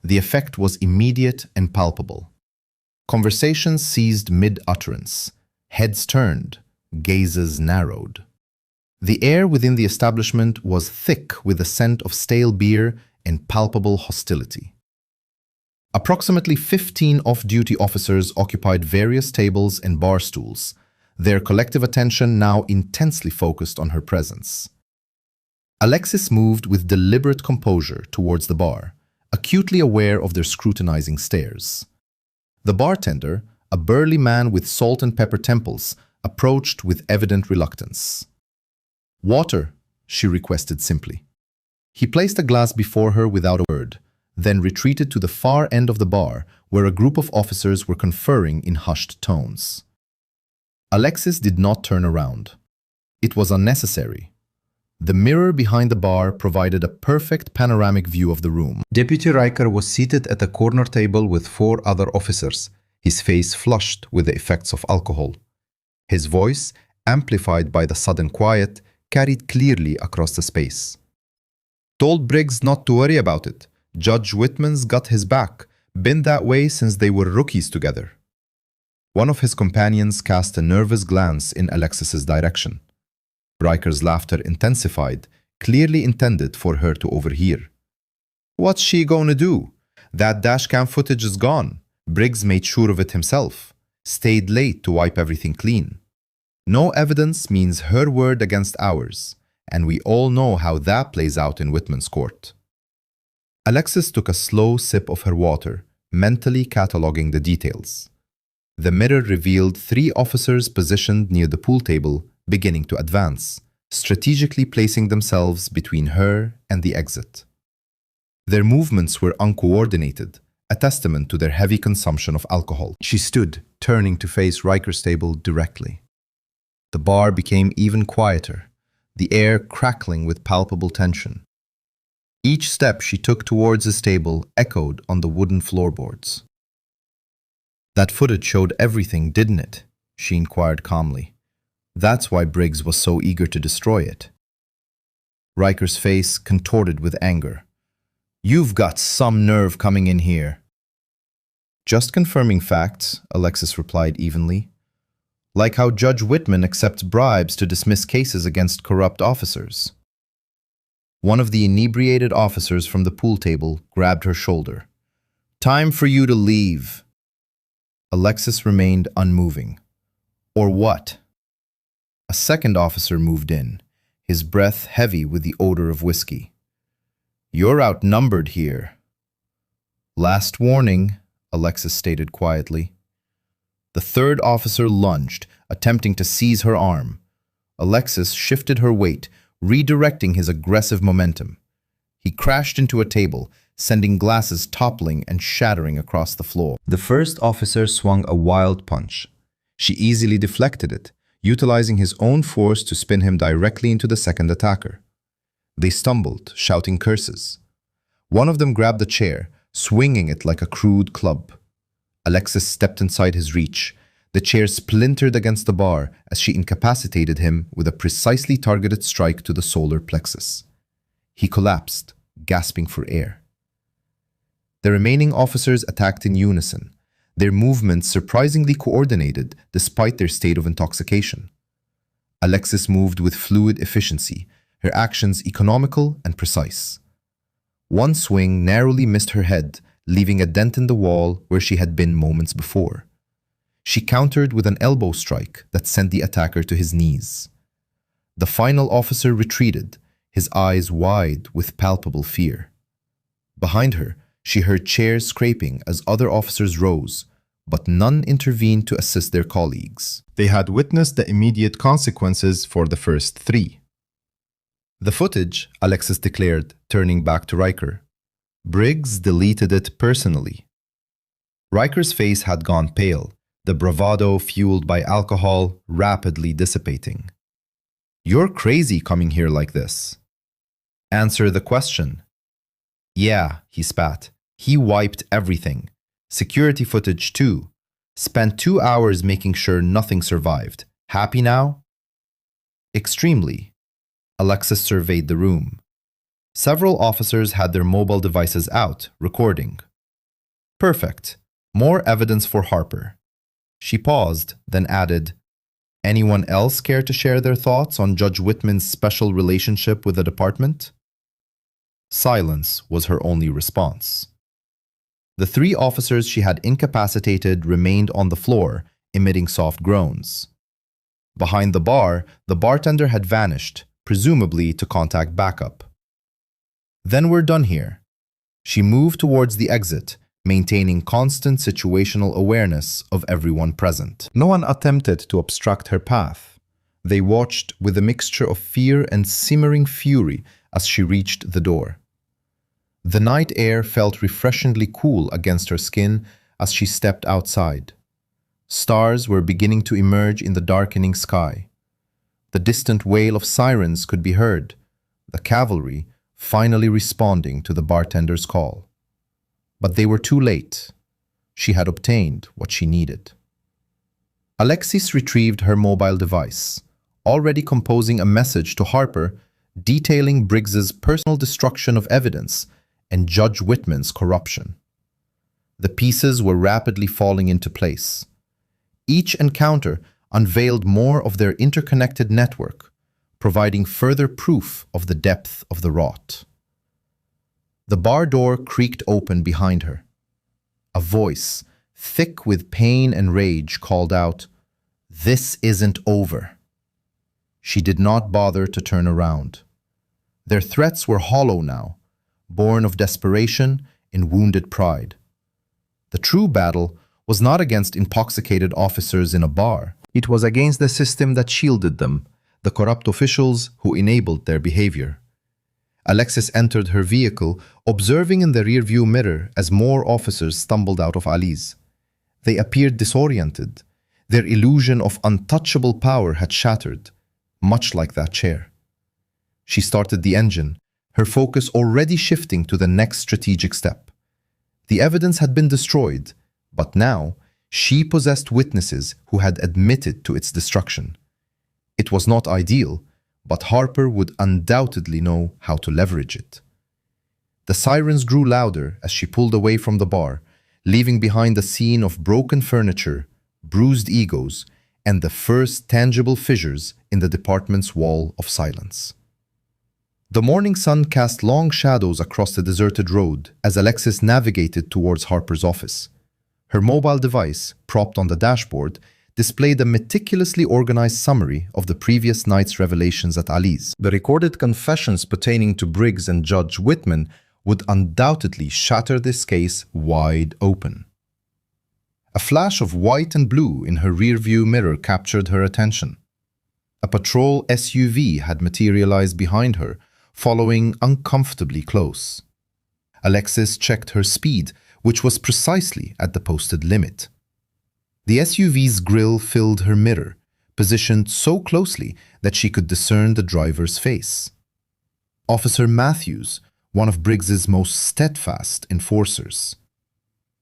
The effect was immediate and palpable. Conversations ceased mid-utterance. Heads turned, gazes narrowed. The air within the establishment was thick with the scent of stale beer and palpable hostility. Approximately 15 off-duty officers occupied various tables and bar stools, their collective attention now intensely focused on her presence. Alexis moved with deliberate composure towards the bar, acutely aware of their scrutinizing stares. The bartender, a burly man with salt and pepper temples, approached with evident reluctance. "Water," she requested simply. He placed a glass before her without a word, then retreated to the far end of the bar where a group of officers were conferring in hushed tones. Alexis did not turn around. It was unnecessary. The mirror behind the bar provided a perfect panoramic view of the room. Deputy Riker was seated at a corner table with 4 other officers, his face flushed with the effects of alcohol. His voice, amplified by the sudden quiet, carried clearly across the space. "Told Briggs not to worry about it. Judge Whitman's got his back. Been that way since they were rookies together." One of his companions cast a nervous glance in Alexis's direction. Riker's laughter intensified, clearly intended for her to overhear. "What's she gonna do? That dashcam footage is gone. Briggs made sure of it himself. Stayed late to wipe everything clean. No evidence means her word against ours, and we all know how that plays out in Whitman's court." Alexis took a slow sip of her water, mentally cataloging the details. The mirror revealed 3 officers positioned near the pool table, beginning to advance, strategically placing themselves between her and the exit. Their movements were uncoordinated, a testament to their heavy consumption of alcohol. She stood, turning to face Riker's table directly. The bar became even quieter, the air crackling with palpable tension. Each step she took towards his table echoed on the wooden floorboards. "That footage showed everything, didn't it?" she inquired calmly. "That's why Briggs was so eager to destroy it." Riker's face contorted with anger. "You've got some nerve coming in here." "Just confirming facts," Alexis replied evenly. "Like how Judge Whitman accepts bribes to dismiss cases against corrupt officers." One of the inebriated officers from the pool table grabbed her shoulder. "Time for you to leave." Alexis remained unmoving. "Or what?" A second officer moved in, his breath heavy with the odor of whiskey. "You're outnumbered here." "Last warning," Alexis stated quietly. The third officer lunged, attempting to seize her arm. Alexis shifted her weight, redirecting his aggressive momentum. He crashed into a table, sending glasses toppling and shattering across the floor. The first officer swung a wild punch. She easily deflected it, utilizing his own force to spin him directly into the second attacker. They stumbled, shouting curses. One of them grabbed a chair, swinging it like a crude club. Alexis stepped inside his reach. The chair splintered against the bar as she incapacitated him with a precisely targeted strike to the solar plexus. He collapsed, gasping for air. The remaining officers attacked in unison, their movements surprisingly coordinated despite their state of intoxication. Alexis moved with fluid efficiency, her actions economical and precise. One swing narrowly missed her head, leaving a dent in the wall where she had been moments before. She countered with an elbow strike that sent the attacker to his knees. The final officer retreated, his eyes wide with palpable fear. Behind her, she heard chairs scraping as other officers rose, but none intervened to assist their colleagues. They had witnessed the immediate consequences for the first three. "The footage," Alexis declared, turning back to Riker. "Briggs deleted it personally." Riker's face had gone pale, the bravado fueled by alcohol rapidly dissipating. "You're crazy coming here like this." "Answer the question." "Yeah," he spat. "He wiped everything. Security footage too. Spent 2 hours making sure nothing survived. Happy now?" "Extremely." Alexis surveyed the room. Several officers had their mobile devices out, recording. "Perfect. More evidence for Harper." She paused, then added, "Anyone else care to share their thoughts on Judge Whitman's special relationship with the department?" Silence was her only response. The 3 officers she had incapacitated remained on the floor, emitting soft groans. Behind the bar, the bartender had vanished, presumably to contact backup. "Then we're done here." She moved towards the exit, maintaining constant situational awareness of everyone present. No one attempted to obstruct her path. They watched with a mixture of fear and simmering fury as she reached the door. The night air felt refreshingly cool against her skin as she stepped outside. Stars were beginning to emerge in the darkening sky. The distant wail of sirens could be heard, the cavalry finally responding to the bartender's call. But they were too late. She had obtained what she needed. Alexis retrieved her mobile device, already composing a message to Harper detailing Briggs's personal destruction of evidence and Judge Whitman's corruption. The pieces were rapidly falling into place. Each encounter unveiled more of their interconnected network, providing further proof of the depth of the rot. The bar door creaked open behind her. A voice, thick with pain and rage, called out, "This isn't over." She did not bother to turn around. Their threats were hollow now, born of desperation and wounded pride. The true battle was not against intoxicated officers in a bar. It was against the system that shielded them, the corrupt officials who enabled their behavior. Alexis entered her vehicle, observing in the rearview mirror as more officers stumbled out of Ali's. They appeared disoriented. Their illusion of untouchable power had shattered, much like that chair. She started the engine, her focus already shifting to the next strategic step. The evidence had been destroyed, but now she possessed witnesses who had admitted to its destruction. It was not ideal, but Harper would undoubtedly know how to leverage it. The sirens grew louder as she pulled away from the bar, leaving behind a scene of broken furniture, bruised egos, and the first tangible fissures in the department's wall of silence. The morning sun cast long shadows across the deserted road as Alexis navigated towards Harper's office. Her mobile device, propped on the dashboard, displayed a meticulously organized summary of the previous night's revelations at Ali's. The recorded confessions pertaining to Briggs and Judge Whitman would undoubtedly shatter this case wide open. A flash of white and blue in her rearview mirror captured her attention. A patrol SUV had materialized behind her, following uncomfortably close. Alexis checked her speed, which was precisely at the posted limit. The SUV's grille filled her mirror, positioned so closely that she could discern the driver's face. Officer Matthews, one of Briggs's most steadfast enforcers.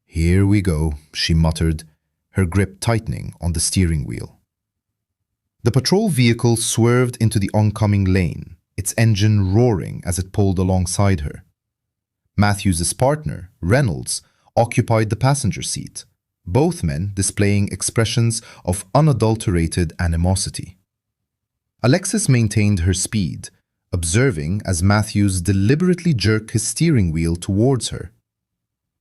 "Here we go," she muttered, her grip tightening on the steering wheel. The patrol vehicle swerved into the oncoming lane, its engine roaring as it pulled alongside her. Matthews's partner, Reynolds, occupied the passenger seat, both men displaying expressions of unadulterated animosity. Alexis maintained her speed, observing as Matthews deliberately jerked his steering wheel towards her.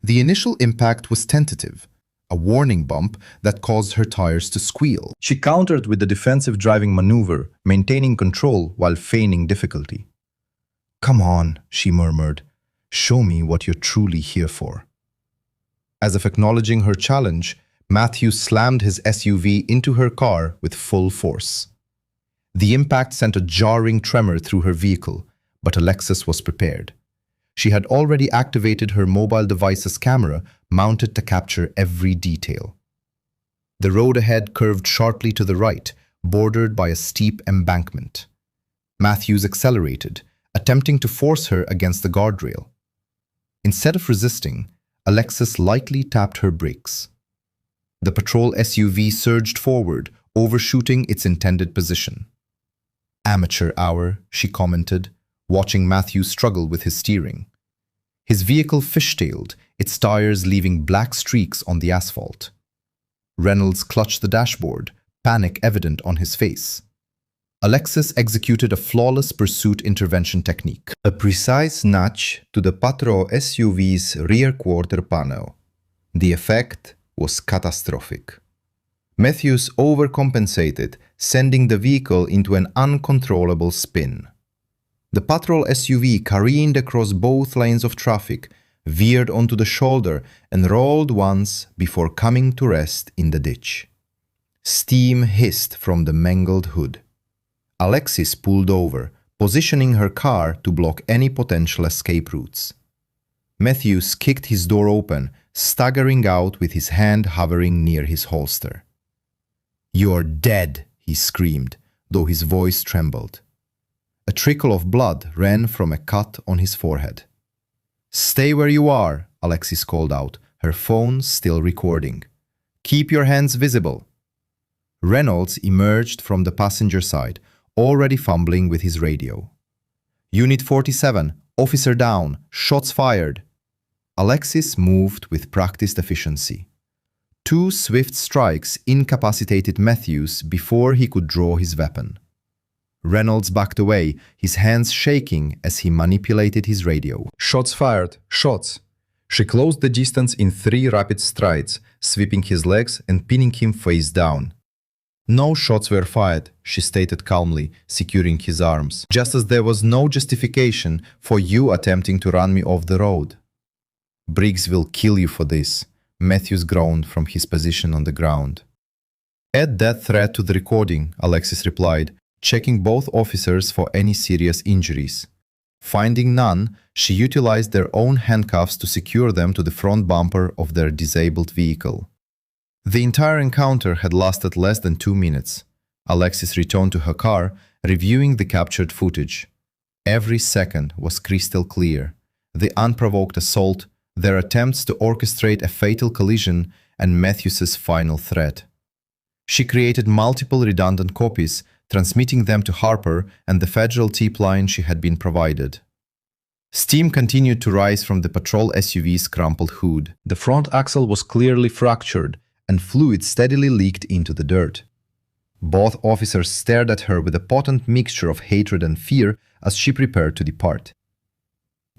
The initial impact was tentative, a warning bump that caused her tires to squeal. She countered with the defensive driving maneuver, maintaining control while feigning difficulty. "Come on," she murmured. "Show me what you're truly here for." As if acknowledging her challenge, Matthews slammed his SUV into her car with full force. The impact sent a jarring tremor through her vehicle, but Alexis was prepared. She had already activated her mobile device's camera, mounted to capture every detail. The road ahead curved sharply to the right, bordered by a steep embankment. Matthews accelerated, attempting to force her against the guardrail. Instead of resisting, Alexis lightly tapped her brakes. The patrol SUV surged forward, overshooting its intended position. "Amateur hour," she commented, watching Matthews struggle with his steering. His vehicle fishtailed, its tires leaving black streaks on the asphalt. Reynolds clutched the dashboard, panic evident on his face. Alexis executed a flawless pursuit intervention technique. A precise nudge to the patrol SUV's rear quarter panel. The effect was catastrophic. Matthews overcompensated, sending the vehicle into an uncontrollable spin. The patrol SUV careened across both lanes of traffic, veered onto the shoulder, and rolled once before coming to rest in the ditch. Steam hissed from the mangled hood. Alexis pulled over, positioning her car to block any potential escape routes. Matthews kicked his door open, staggering out with his hand hovering near his holster. "You're dead," he screamed, though his voice trembled. A trickle of blood ran from a cut on his forehead. "Stay where you are," Alexis called out, her phone still recording. "Keep your hands visible." Reynolds emerged from the passenger side, already fumbling with his radio. "Unit 47, officer down, shots fired." Alexis moved with practiced efficiency. 2 swift strikes incapacitated Matthews before he could draw his weapon. Reynolds backed away, his hands shaking as he manipulated his radio. "Shots fired, shots." She closed the distance in 3 rapid strides, sweeping his legs and pinning him face down. "No shots were fired," she stated calmly, securing his arms. "Just as there was no justification for you attempting to run me off the road." "Briggs will kill you for this," Matthews groaned from his position on the ground. "Add that threat to the recording," Alexis replied, checking both officers for any serious injuries. Finding none, she utilized their own handcuffs to secure them to the front bumper of their disabled vehicle. The entire encounter had lasted less than 2 minutes. Alexis returned to her car, reviewing the captured footage. Every second was crystal clear. The unprovoked assault, their attempts to orchestrate a fatal collision, and Matthews's final threat. She created multiple redundant copies, transmitting them to Harper and the federal tip line she had been provided. Steam continued to rise from the patrol SUV's crumpled hood. The front axle was clearly fractured, and fluid steadily leaked into the dirt. Both officers stared at her with a potent mixture of hatred and fear as she prepared to depart.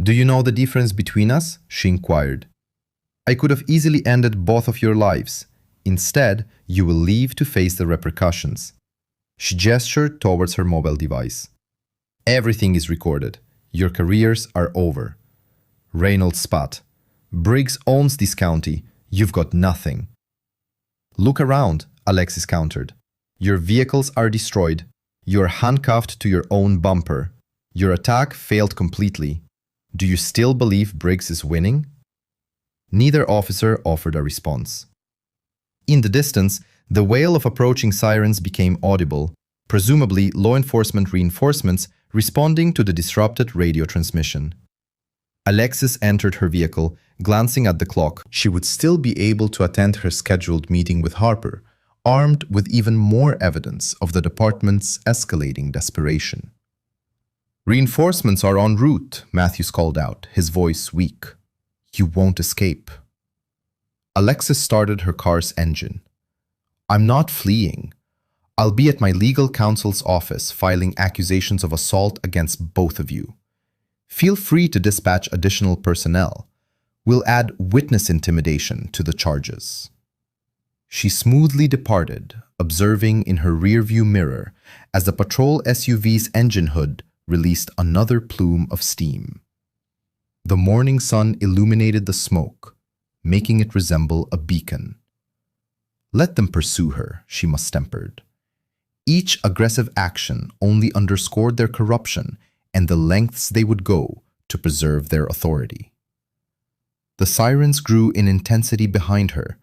"Do you know the difference between us?" she inquired. "I could have easily ended both of your lives. Instead, you will leave to face the repercussions." She gestured towards her mobile device. "Everything is recorded. Your careers are over." Reynolds spat. "Briggs owns this county. You've got nothing." "Look around," Alexis countered. "Your vehicles are destroyed. You're handcuffed to your own bumper. Your attack failed completely. Do you still believe Briggs is winning?" Neither officer offered a response. In the distance, the wail of approaching sirens became audible, presumably law enforcement reinforcements responding to the disrupted radio transmission. Alexis entered her vehicle, glancing at the clock. She would still be able to attend her scheduled meeting with Harper, armed with even more evidence of the department's escalating desperation. "Reinforcements are en route," Matthews called out, his voice weak. "You won't escape." Alexis started her car's engine. "I'm not fleeing. I'll be at my legal counsel's office filing accusations of assault against both of you. Feel free to dispatch additional personnel. We'll add witness intimidation to the charges." She smoothly departed, observing in her rearview mirror as the patrol SUV's engine hood released another plume of steam. The morning sun illuminated the smoke, making it resemble a beacon. Let them pursue her, she must-tempered. Each aggressive action only underscored their corruption and the lengths they would go to preserve their authority. The sirens grew in intensity behind her,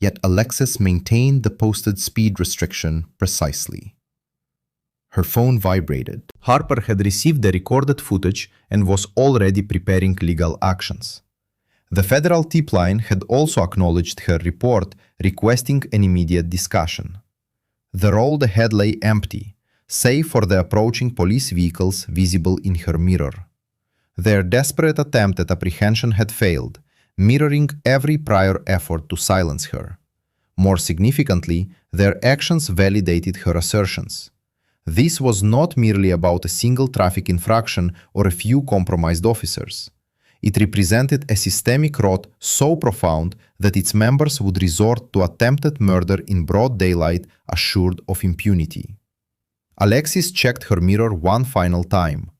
yet Alexis maintained the posted speed restriction precisely. Her phone vibrated. Harper had received the recorded footage and was already preparing legal actions. The federal tip line had also acknowledged her report, requesting an immediate discussion. The road ahead lay empty, save for the approaching police vehicles visible in her mirror. Their desperate attempt at apprehension had failed, mirroring every prior effort to silence her. More significantly, their actions validated her assertions. This was not merely about a single traffic infraction or a few compromised officers. It represented a systemic rot so profound that its members would resort to attempted murder in broad daylight, assured of impunity. Alexis checked her mirror one final time.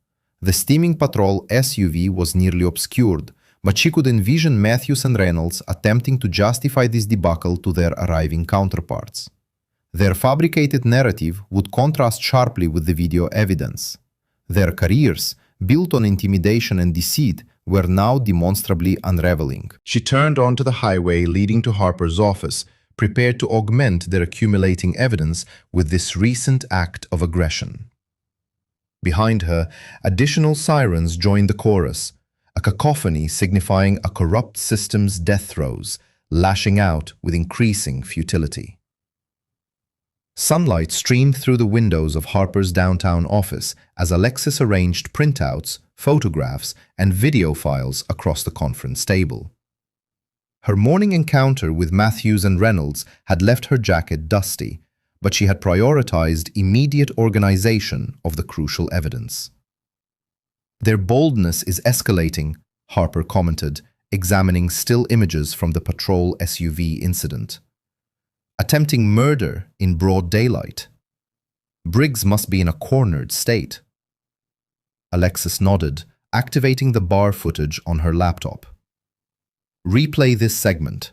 The steaming patrol SUV was nearly obscured, but she could envision Matthews and Reynolds attempting to justify this debacle to their arriving counterparts. Their fabricated narrative would contrast sharply with the video evidence. Their careers, built on intimidation and deceit, were now demonstrably unraveling. She turned onto the highway leading to Harper's office, prepared to augment their accumulating evidence with this recent act of aggression. Behind her, additional sirens joined the chorus, a cacophony signifying a corrupt system's death throes, lashing out with increasing futility. Sunlight streamed through the windows of Harper's downtown office as Alexis arranged printouts, photographs, and video files across the conference table. Her morning encounter with Matthews and Reynolds had left her jacket dusty, but she had prioritized immediate organization of the crucial evidence. "Their boldness is escalating," Harper commented, examining still images from the patrol SUV incident. "Attempting murder in broad daylight. Briggs must be in a cornered state." Alexis nodded, activating the bar footage on her laptop. "Replay this segment."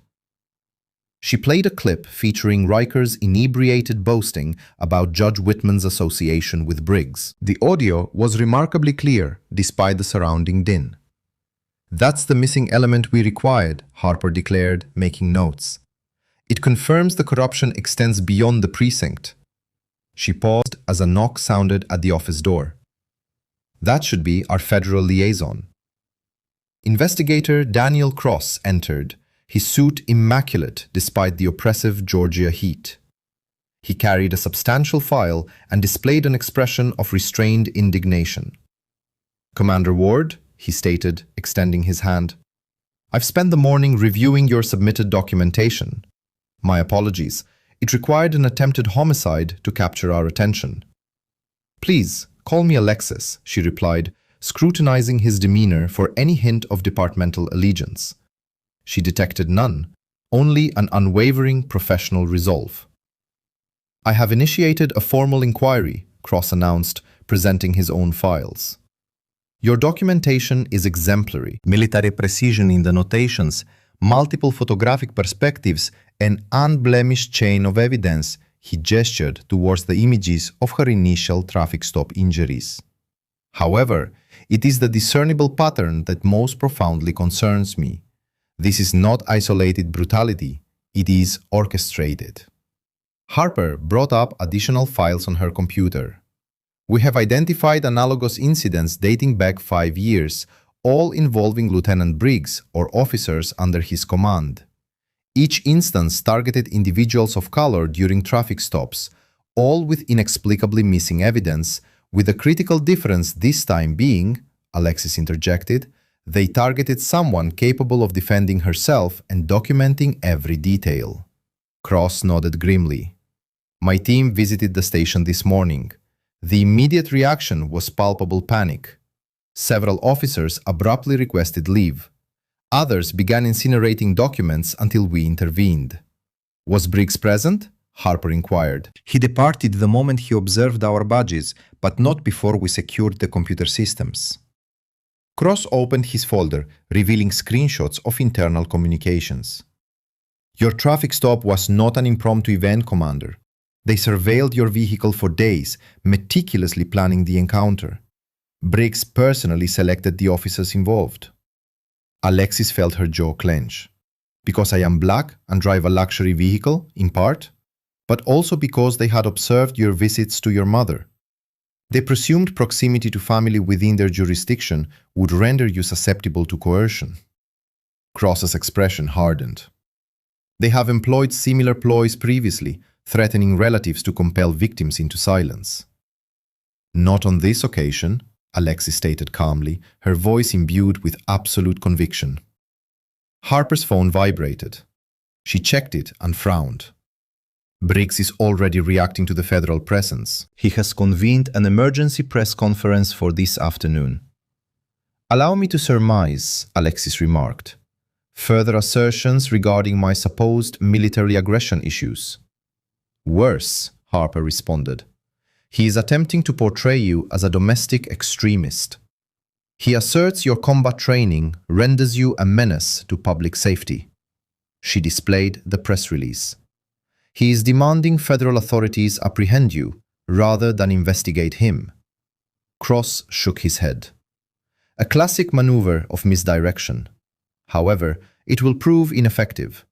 She played a clip featuring Riker's inebriated boasting about Judge Whitman's association with Briggs. The audio was remarkably clear, despite the surrounding din. "That's the missing element we required," Harper declared, making notes. "It confirms the corruption extends beyond the precinct." She paused as a knock sounded at the office door. "That should be our federal liaison." Investigator Daniel Cross entered, his suit immaculate despite the oppressive Georgia heat. He carried a substantial file and displayed an expression of restrained indignation. "Commander Ward," he stated, extending his hand, "I've spent the morning reviewing your submitted documentation. My apologies. It required an attempted homicide to capture our attention." "Please, call me Alexis," she replied, scrutinizing his demeanor for any hint of departmental allegiance. She detected none, only an unwavering professional resolve. "I have initiated a formal inquiry," Cross announced, presenting his own files. "Your documentation is exemplary. Military precision in the notations, multiple photographic perspectives, an unblemished chain of evidence." He gestured towards the images of her initial traffic stop injuries. "However, it is the discernible pattern that most profoundly concerns me. This is not isolated brutality, it is orchestrated." Harper brought up additional files on her computer. "We have identified analogous incidents dating back 5 years, all involving Lieutenant Briggs or officers under his command. Each instance targeted individuals of color during traffic stops, all with inexplicably missing evidence, with the critical difference this time being," Alexis interjected, "they targeted someone capable of defending herself and documenting every detail." Cross nodded grimly. "My team visited the station this morning. The immediate reaction was palpable panic. Several officers abruptly requested leave. Others began incinerating documents until we intervened." "Was Briggs present?" Harper inquired. "He departed the moment he observed our badges, but not before we secured the computer systems." Cross opened his folder, revealing screenshots of internal communications. "Your traffic stop was not an impromptu event, Commander. They surveilled your vehicle for days, meticulously planning the encounter. Briggs personally selected the officers involved." Alexis felt her jaw clench. "Because I am black and drive a luxury vehicle, in part, but also because they had observed your visits to your mother. They presumed proximity to family within their jurisdiction would render you susceptible to coercion." Cross's expression hardened. "They have employed similar ploys previously, threatening relatives to compel victims into silence." "Not on this occasion," Alexis stated calmly, her voice imbued with absolute conviction. Harper's phone vibrated. She checked it and frowned. "Briggs is already reacting to the federal presence. He has convened an emergency press conference for this afternoon." "Allow me to surmise," Alexis remarked, "further assertions regarding my supposed military aggression issues." "Worse," Harper responded. "He is attempting to portray you as a domestic extremist. He asserts your combat training renders you a menace to public safety." She displayed the press release. "He is demanding federal authorities apprehend you rather than investigate him." Cross shook his head. "A classic maneuver of misdirection. However, it will prove ineffective.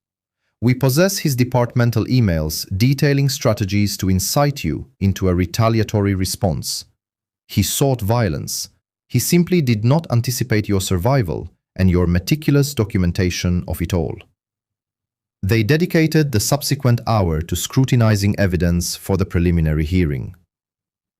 We possess his departmental emails detailing strategies to incite you into a retaliatory response. He sought violence. He simply did not anticipate your survival and your meticulous documentation of it all." They dedicated the subsequent hour to scrutinizing evidence for the preliminary hearing.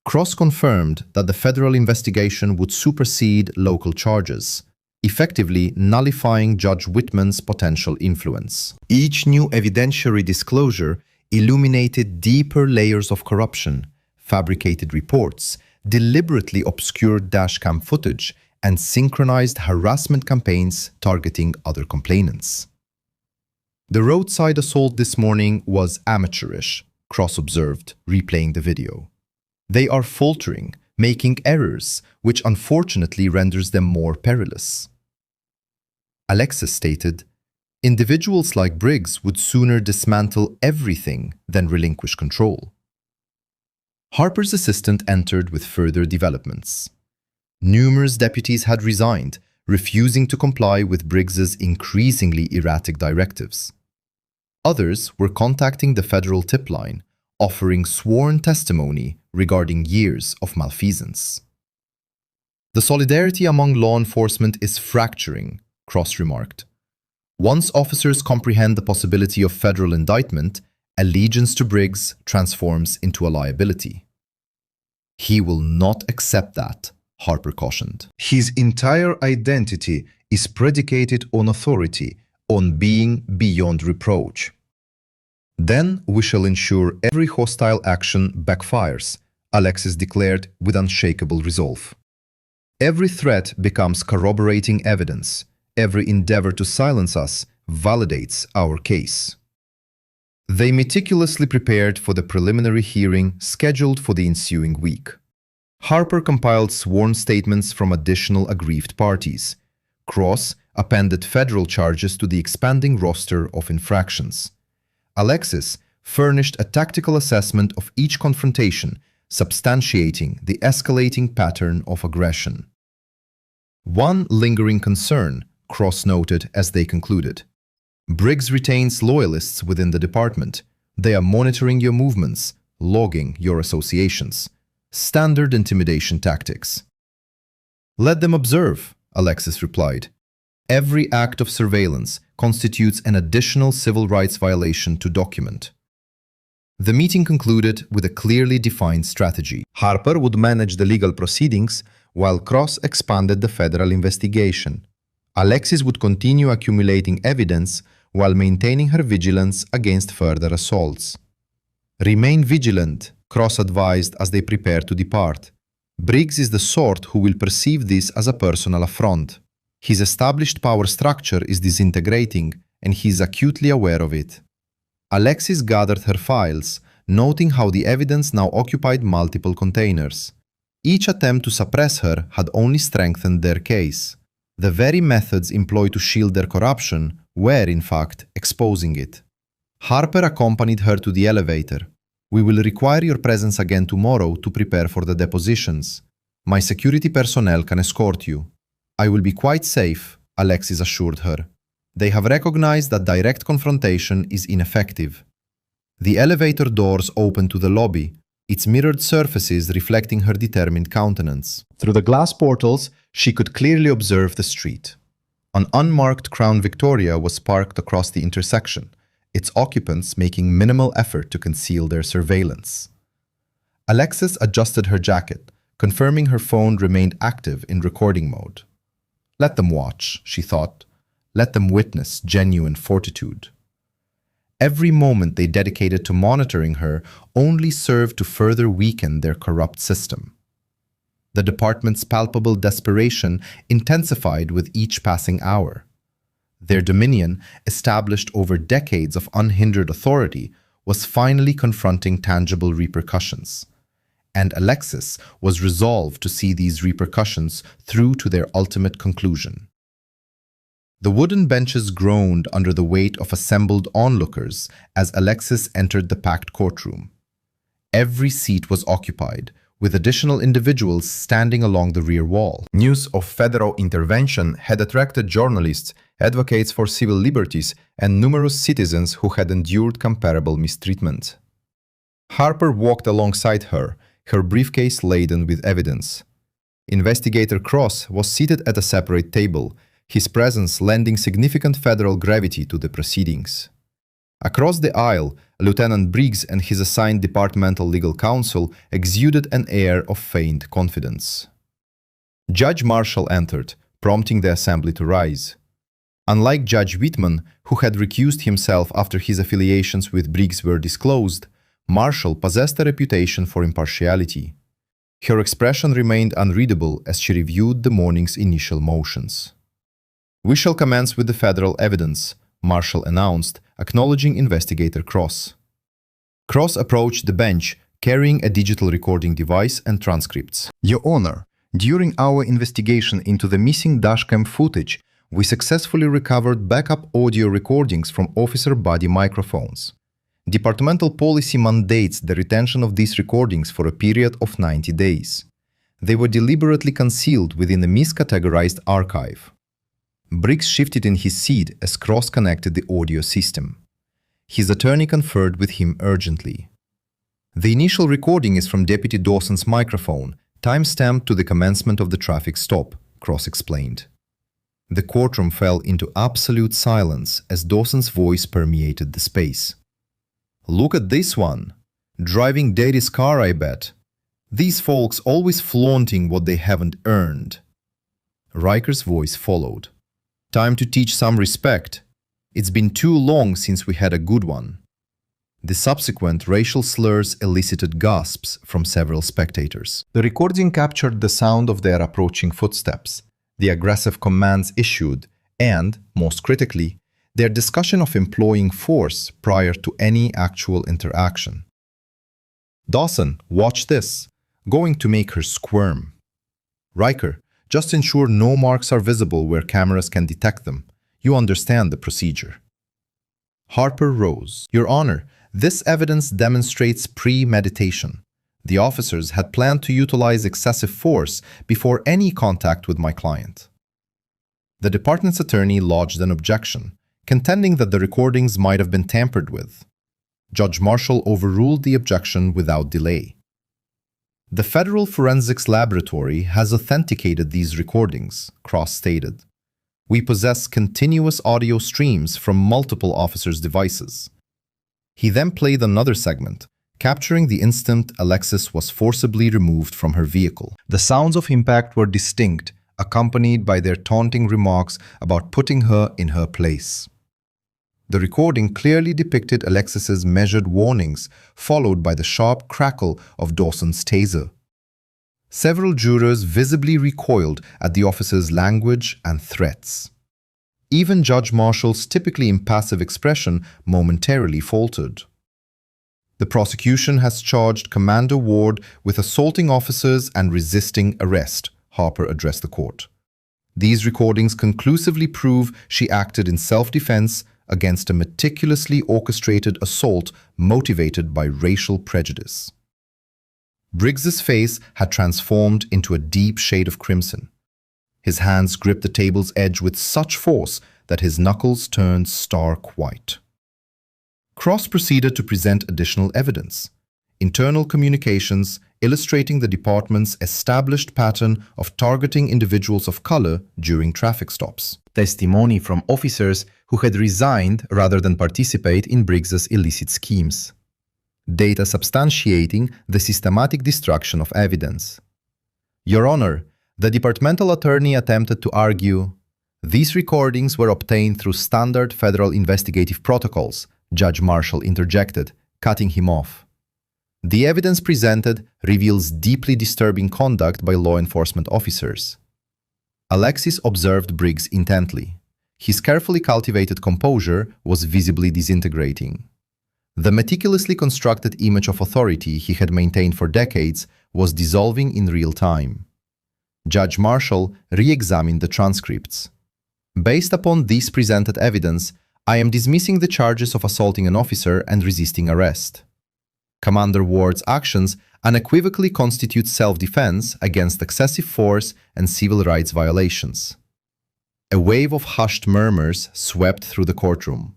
Cross confirmed that the federal investigation would supersede local charges, effectively nullifying Judge Whitman's potential influence. Each new evidentiary disclosure illuminated deeper layers of corruption, fabricated reports, deliberately obscured dashcam footage, and synchronized harassment campaigns targeting other complainants. "The roadside assault this morning was amateurish," Cross observed, replaying the video. "They are faltering, making errors, which unfortunately renders them more perilous." Alexis stated, "Individuals like Briggs would sooner dismantle everything than relinquish control." Harper's assistant entered with further developments. Numerous deputies had resigned, refusing to comply with Briggs's increasingly erratic directives. Others were contacting the federal tip line, offering sworn testimony regarding years of malfeasance. "The solidarity among law enforcement is fracturing," Cross remarked. "Once officers comprehend the possibility of federal indictment, Allegiance to Briggs transforms into a liability. He will not accept that, Harper cautioned. His entire identity is predicated on authority, on being beyond reproach. Then we shall ensure every hostile action backfires, Alexis declared with unshakable resolve. Every threat becomes corroborating evidence. Every endeavor to silence us validates our case. They meticulously prepared for the preliminary hearing scheduled for the ensuing week. Harper compiled sworn statements from additional aggrieved parties. Cross appended federal charges to the expanding roster of infractions. Alexis furnished a tactical assessment of each confrontation, substantiating the escalating pattern of aggression. One lingering concern, Cross noted as they concluded. Briggs retains loyalists within the department. They are monitoring your movements, logging your associations. Standard intimidation tactics. Let them observe, Alexis replied. Every act of surveillance constitutes an additional civil rights violation to document. The meeting concluded with a clearly defined strategy. Harper would manage the legal proceedings while Cross expanded the federal investigation. Alexis would continue accumulating evidence while maintaining her vigilance against further assaults. Remain vigilant, Cross advised as they prepared to depart. Briggs is the sort who will perceive this as a personal affront. His established power structure is disintegrating, and he is acutely aware of it. Alexis gathered her files, noting how the evidence now occupied multiple containers. Each attempt to suppress her had only strengthened their case. The very methods employed to shield their corruption were, in fact, exposing it. Harper accompanied her to the elevator. We will require your presence again tomorrow to prepare for the depositions. My security personnel can escort you. I will be quite safe, Alexis assured her. They have recognized that direct confrontation is ineffective. The elevator doors opened to the lobby, its mirrored surfaces reflecting her determined countenance. Through the glass portals, she could clearly observe the street. An unmarked Crown Victoria was parked across the intersection, its occupants making minimal effort to conceal their surveillance. Alexis adjusted her jacket, confirming her phone remained active in recording mode. Let them watch, she thought. Let them witness genuine fortitude. Every moment they dedicated to monitoring her only served to further weaken their corrupt system. The department's palpable desperation intensified with each passing hour. Their dominion, established over decades of unhindered authority, was finally confronting tangible repercussions. And Alexis was resolved to see these repercussions through to their ultimate conclusion. The wooden benches groaned under the weight of assembled onlookers as Alexis entered the packed courtroom. Every seat was occupied, with additional individuals standing along the rear wall. News of federal intervention had attracted journalists, advocates for civil liberties, and numerous citizens who had endured comparable mistreatment. Harper walked alongside her, her briefcase laden with evidence. Investigator Cross was seated at a separate table, his presence lending significant federal gravity to the proceedings. Across the aisle, Lieutenant Briggs and his assigned departmental legal counsel exuded an air of feigned confidence. Judge Marshall entered, prompting the assembly to rise. Unlike Judge Whitman, who had recused himself after his affiliations with Briggs were disclosed, Marshall possessed a reputation for impartiality. Her expression remained unreadable as she reviewed the morning's initial motions. "We shall commence with the federal evidence," Marshall announced, acknowledging Investigator Cross. Cross approached the bench, carrying a digital recording device and transcripts. "Your Honor, during our investigation into the missing dashcam footage, we successfully recovered backup audio recordings from officer body microphones. Departmental policy mandates the retention of these recordings for a period of 90 days. They were deliberately concealed within a miscategorized archive." Briggs shifted in his seat as Cross connected the audio system. His attorney conferred with him urgently. "The initial recording is from Deputy Dawson's microphone, time-stamped to the commencement of the traffic stop," Cross explained. The courtroom fell into absolute silence as Dawson's voice permeated the space. Look at this one. Driving daddy's car, I bet. These folks always flaunting what they haven't earned. Riker's voice followed. Time to teach some respect. It's been too long since we had a good one. The subsequent racial slurs elicited gasps from several spectators. The recording captured the sound of their approaching footsteps, the aggressive commands issued, and, most critically, their discussion of employing force prior to any actual interaction. Dawson, watch this. Going to make her squirm. Riker, just ensure no marks are visible where cameras can detect them. You understand the procedure. Harper rose. Your Honor, this evidence demonstrates premeditation. The officers had planned to utilize excessive force before any contact with my client. The department's attorney lodged an objection, contending that the recordings might have been tampered with. Judge Marshall overruled the objection without delay. The Federal Forensics Laboratory has authenticated these recordings, Cross stated. We possess continuous audio streams from multiple officers' devices. He then played another segment, capturing the instant Alexis was forcibly removed from her vehicle. The sounds of impact were distinct, accompanied by their taunting remarks about putting her in her place. The recording clearly depicted Alexis's measured warnings, followed by the sharp crackle of Dawson's taser. Several jurors visibly recoiled at the officer's language and threats. Even Judge Marshall's typically impassive expression momentarily faltered. The prosecution has charged Commander Ward with assaulting officers and resisting arrest, Harper addressed the court. These recordings conclusively prove she acted in self-defense against a meticulously orchestrated assault motivated by racial prejudice. Briggs's face had transformed into a deep shade of crimson. His hands gripped the table's edge with such force that his knuckles turned stark white. Cross proceeded to present additional evidence, internal communications illustrating the department's established pattern of targeting individuals of color during traffic stops. Testimony from officers who had resigned rather than participate in Briggs's illicit schemes. Data substantiating the systematic destruction of evidence. Your Honor, the departmental attorney attempted to argue, these recordings were obtained through standard federal investigative protocols, Judge Marshall interjected, cutting him off. The evidence presented reveals deeply disturbing conduct by law enforcement officers. Alexis observed Briggs intently. His carefully cultivated composure was visibly disintegrating. The meticulously constructed image of authority he had maintained for decades was dissolving in real time. Judge Marshall re-examined the transcripts. Based upon this presented evidence, I am dismissing the charges of assaulting an officer and resisting arrest. Commander Ward's actions unequivocally constitute self-defense against excessive force and civil rights violations. A wave of hushed murmurs swept through the courtroom.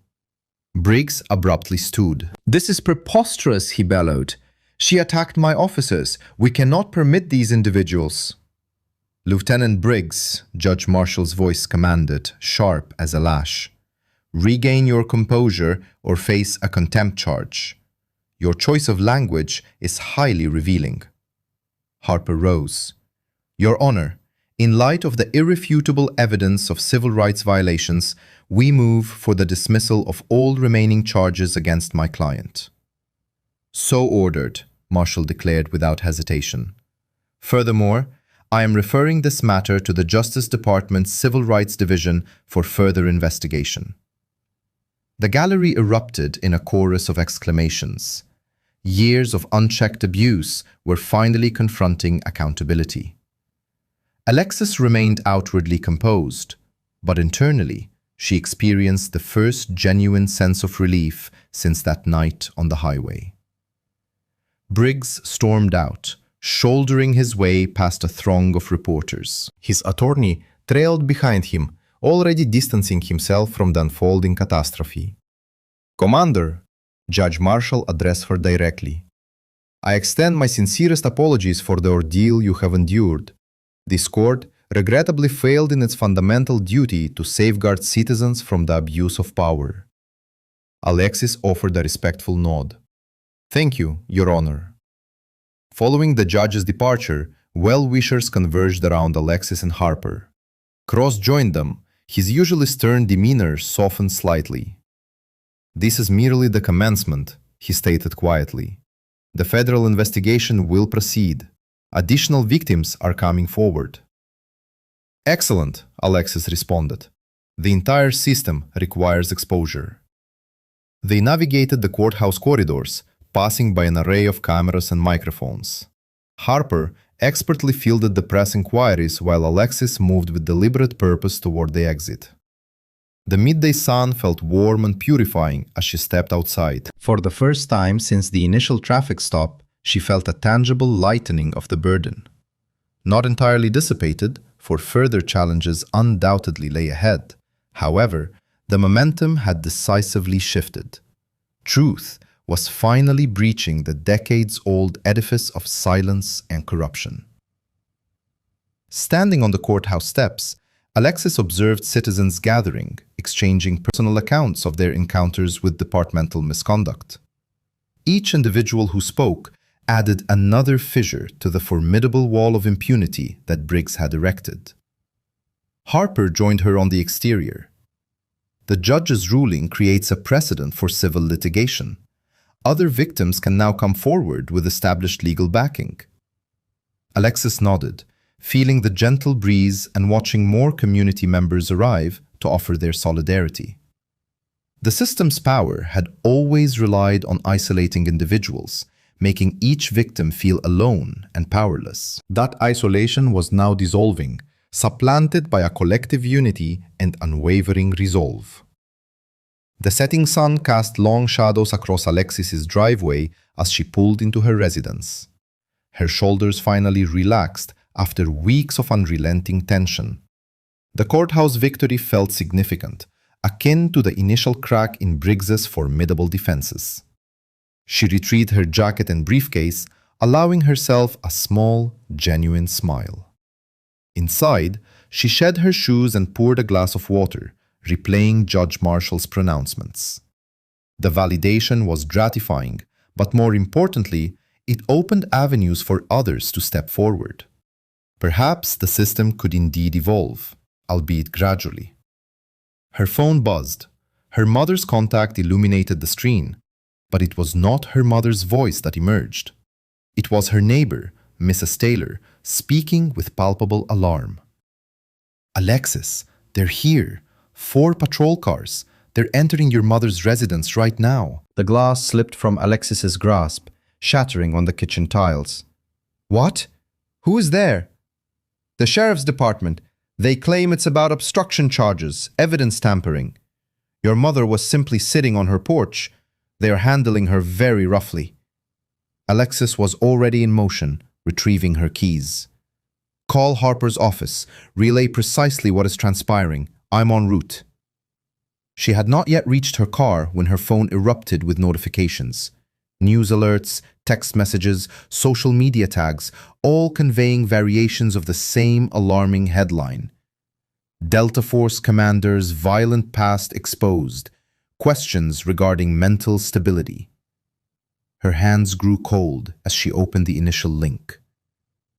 Briggs abruptly stood. "This is preposterous," he bellowed. "She attacked my officers. We cannot permit these individuals." "Lieutenant Briggs," Judge Marshall's voice commanded, sharp as a lash. "Regain your composure or face a contempt charge. Your choice of language is highly revealing." Harper rose. "Your Honor, in light of the irrefutable evidence of civil rights violations, we move for the dismissal of all remaining charges against my client." "So ordered," Marshall declared without hesitation. "Furthermore, I am referring this matter to the Justice Department's Civil Rights Division for further investigation." The gallery erupted in a chorus of exclamations. Years of unchecked abuse were finally confronting accountability. Alexis remained outwardly composed, but internally, she experienced the first genuine sense of relief since that night on the highway. Briggs stormed out, shouldering his way past a throng of reporters. His attorney trailed behind him, already distancing himself from the unfolding catastrophe. "Commander," Judge Marshall addressed her directly, "I extend my sincerest apologies for the ordeal you have endured. This court regrettably failed in its fundamental duty to safeguard citizens from the abuse of power." Alexis offered a respectful nod. Thank you, Your Honor. Following the judge's departure, well-wishers converged around Alexis and Harper. Cross joined them, his usually stern demeanor softened slightly. "This is merely the commencement," he stated quietly. "The federal investigation will proceed. Additional victims are coming forward." "Excellent," Alexis responded. "The entire system requires exposure." They navigated the courthouse corridors, passing by an array of cameras and microphones. Harper expertly fielded the press inquiries while Alexis moved with deliberate purpose toward the exit. The midday sun felt warm and purifying as she stepped outside. For the first time since the initial traffic stop, she felt a tangible lightening of the burden. Not entirely dissipated, for further challenges undoubtedly lay ahead. However, the momentum had decisively shifted. Truth was finally breaching the decades-old edifice of silence and corruption. Standing on the courthouse steps, Alexis observed citizens gathering, exchanging personal accounts of their encounters with departmental misconduct. Each individual who spoke added another fissure to the formidable wall of impunity that Briggs had erected. Harper joined her on the exterior. The judge's ruling creates a precedent for civil litigation. Other victims can now come forward with established legal backing. Alexis nodded, feeling the gentle breeze and watching more community members arrive to offer their solidarity. The system's power had always relied on isolating individuals, making each victim feel alone and powerless. That isolation was now dissolving, supplanted by a collective unity and unwavering resolve. The setting sun cast long shadows across Alexis's driveway as she pulled into her residence. Her shoulders finally relaxed after weeks of unrelenting tension. The courthouse victory felt significant, akin to the initial crack in Briggs's formidable defenses. She retrieved her jacket and briefcase, allowing herself a small, genuine smile. Inside, she shed her shoes and poured a glass of water, replaying Judge Marshall's pronouncements. The validation was gratifying, but more importantly, it opened avenues for others to step forward. Perhaps the system could indeed evolve, albeit gradually. Her phone buzzed. Her mother's contact illuminated the screen, but it was not her mother's voice that emerged. It was her neighbor, Mrs. Taylor, speaking with palpable alarm. "Alexis, they're here. 4 patrol cars. They're entering your mother's residence right now." The glass slipped from Alexis's grasp, shattering on the kitchen tiles. "What? Who is there?" "The sheriff's department. They claim it's about obstruction charges, evidence tampering. Your mother was simply sitting on her porch. They are handling her very roughly." Alexis was already in motion, retrieving her keys. "Call Harper's office. Relay precisely what is transpiring. I'm en route." She had not yet reached her car when her phone erupted with notifications. News alerts, text messages, social media tags, all conveying variations of the same alarming headline. Delta Force commanders' violent past exposed. Questions regarding mental stability. Her hands grew cold as she opened the initial link.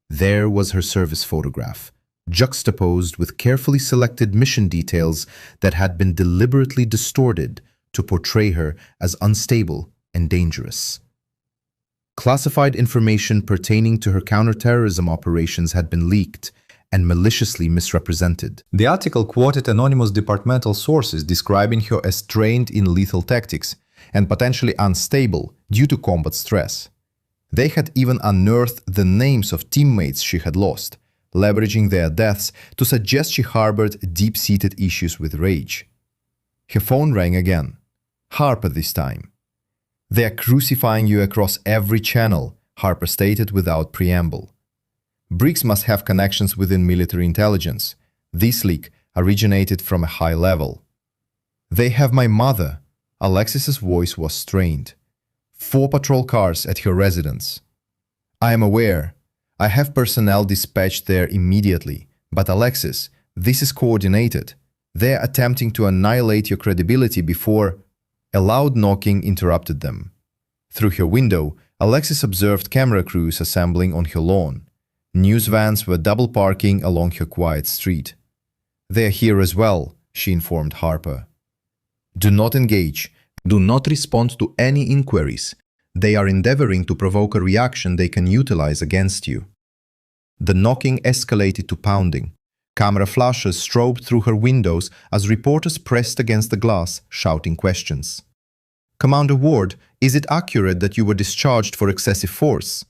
There was her service photograph, juxtaposed with carefully selected mission details that had been deliberately distorted to portray her as unstable and dangerous. Classified information pertaining to her counterterrorism operations had been leaked and maliciously misrepresented. The article quoted anonymous departmental sources describing her as trained in lethal tactics and potentially unstable due to combat stress. They had even unearthed the names of teammates she had lost, leveraging their deaths to suggest she harbored deep-seated issues with rage. Her phone rang again. Harper this time. "They are crucifying you across every channel," Harper stated without preamble. "Briggs must have connections within military intelligence. This leak originated from a high level." "They have my mother." Alexis's voice was strained. 4 patrol cars at her residence." "I am aware. I have personnel dispatched there immediately. But Alexis, this is coordinated. They are attempting to annihilate your credibility before—" A loud knocking interrupted them. Through her window, Alexis observed camera crews assembling on her lawn. News vans were double parking along her quiet street. "They're here as well," she informed Harper. "Do not engage. Do not respond to any inquiries. They are endeavoring to provoke a reaction they can utilize against you." The knocking escalated to pounding. Camera flashes strobed through her windows as reporters pressed against the glass, shouting questions. "Commander Ward, is it accurate that you were discharged for excessive force?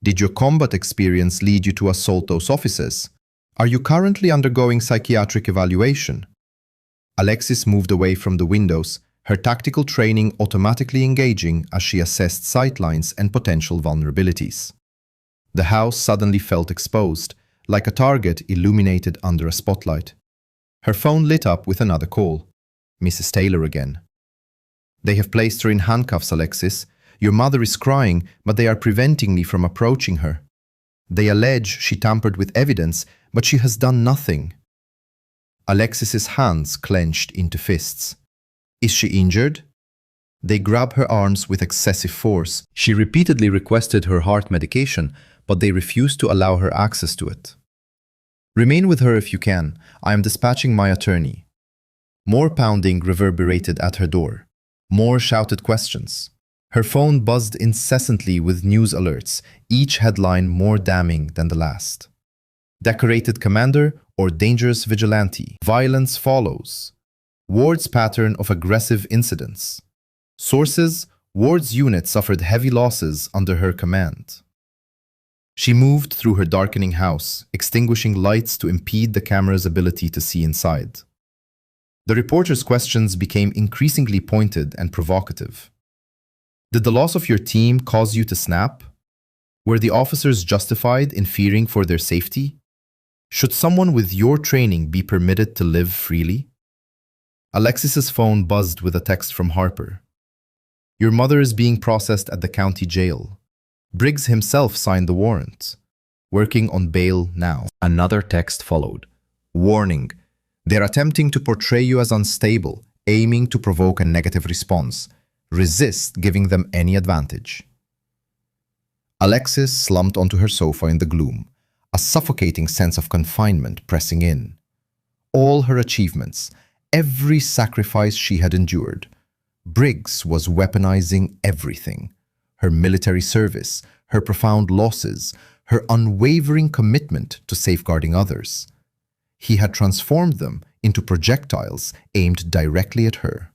Did your combat experience lead you to assault those officers? Are you currently undergoing psychiatric evaluation?" Alexis moved away from the windows, her tactical training automatically engaging as she assessed sightlines and potential vulnerabilities. The house suddenly felt exposed, like a target illuminated under a spotlight. Her phone lit up with another call. "Mrs. Taylor again." "They have placed her in handcuffs, Alexis. Your mother is crying, but they are preventing me from approaching her. They allege she tampered with evidence, but she has done nothing." Alexis's hands clenched into fists. "Is she injured?" They grab her arms with excessive force. She repeatedly requested her heart medication, but they refused to allow her access to it. "Remain with her if you can. I am dispatching my attorney." More pounding reverberated at her door. More shouted questions. Her phone buzzed incessantly with news alerts, each headline more damning than the last. "Decorated commander or dangerous vigilante. Violence follows. Ward's pattern of aggressive incidents. Sources: Ward's unit suffered heavy losses under her command." She moved through her darkening house, extinguishing lights to impede the camera's ability to see inside. The reporter's questions became increasingly pointed and provocative. "Did the loss of your team cause you to snap? Were the officers justified in fearing for their safety? Should someone with your training be permitted to live freely?" Alexis's phone buzzed with a text from Harper. "Your mother is being processed at the county jail. Briggs himself signed the warrant. Working on bail now." Another text followed. "Warning. They're attempting to portray you as unstable, aiming to provoke a negative response. Resist giving them any advantage." Alexis slumped onto her sofa in the gloom, a suffocating sense of confinement pressing in. All her achievements, every sacrifice she had endured. Briggs was weaponizing everything. Her military service, her profound losses, her unwavering commitment to safeguarding others. He had transformed them into projectiles aimed directly at her.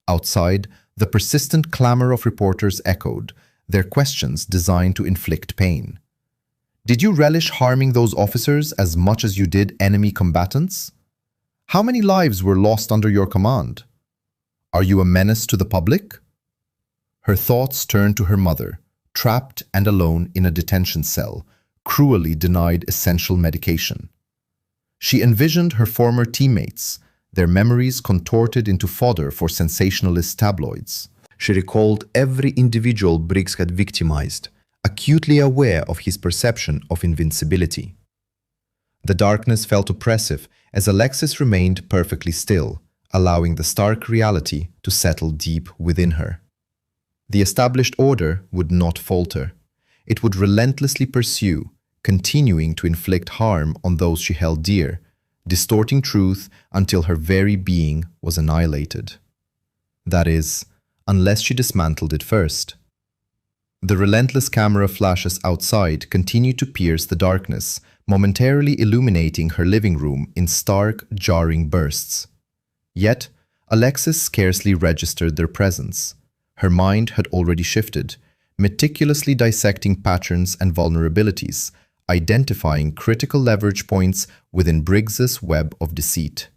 Outside, the persistent clamor of reporters echoed, their questions designed to inflict pain. "Did you relish harming those officers as much as you did enemy combatants? How many lives were lost under your command? Are you a menace to the public?" Her thoughts turned to her mother, trapped and alone in a detention cell, cruelly denied essential medication. She envisioned her former teammates, their memories contorted into fodder for sensationalist tabloids. She recalled every individual Briggs had victimized, acutely aware of his perception of invincibility. The darkness felt oppressive as Alexis remained perfectly still, allowing the stark reality to settle deep within her. The established order would not falter. It would relentlessly pursue, continuing to inflict harm on those she held dear, distorting truth until her very being was annihilated. That is, unless she dismantled it first. The relentless camera flashes outside continued to pierce the darkness, momentarily illuminating her living room in stark, jarring bursts. Yet, Alexis scarcely registered their presence. Her mind had already shifted, meticulously dissecting patterns and vulnerabilities, identifying critical leverage points within Briggs's web of deceit.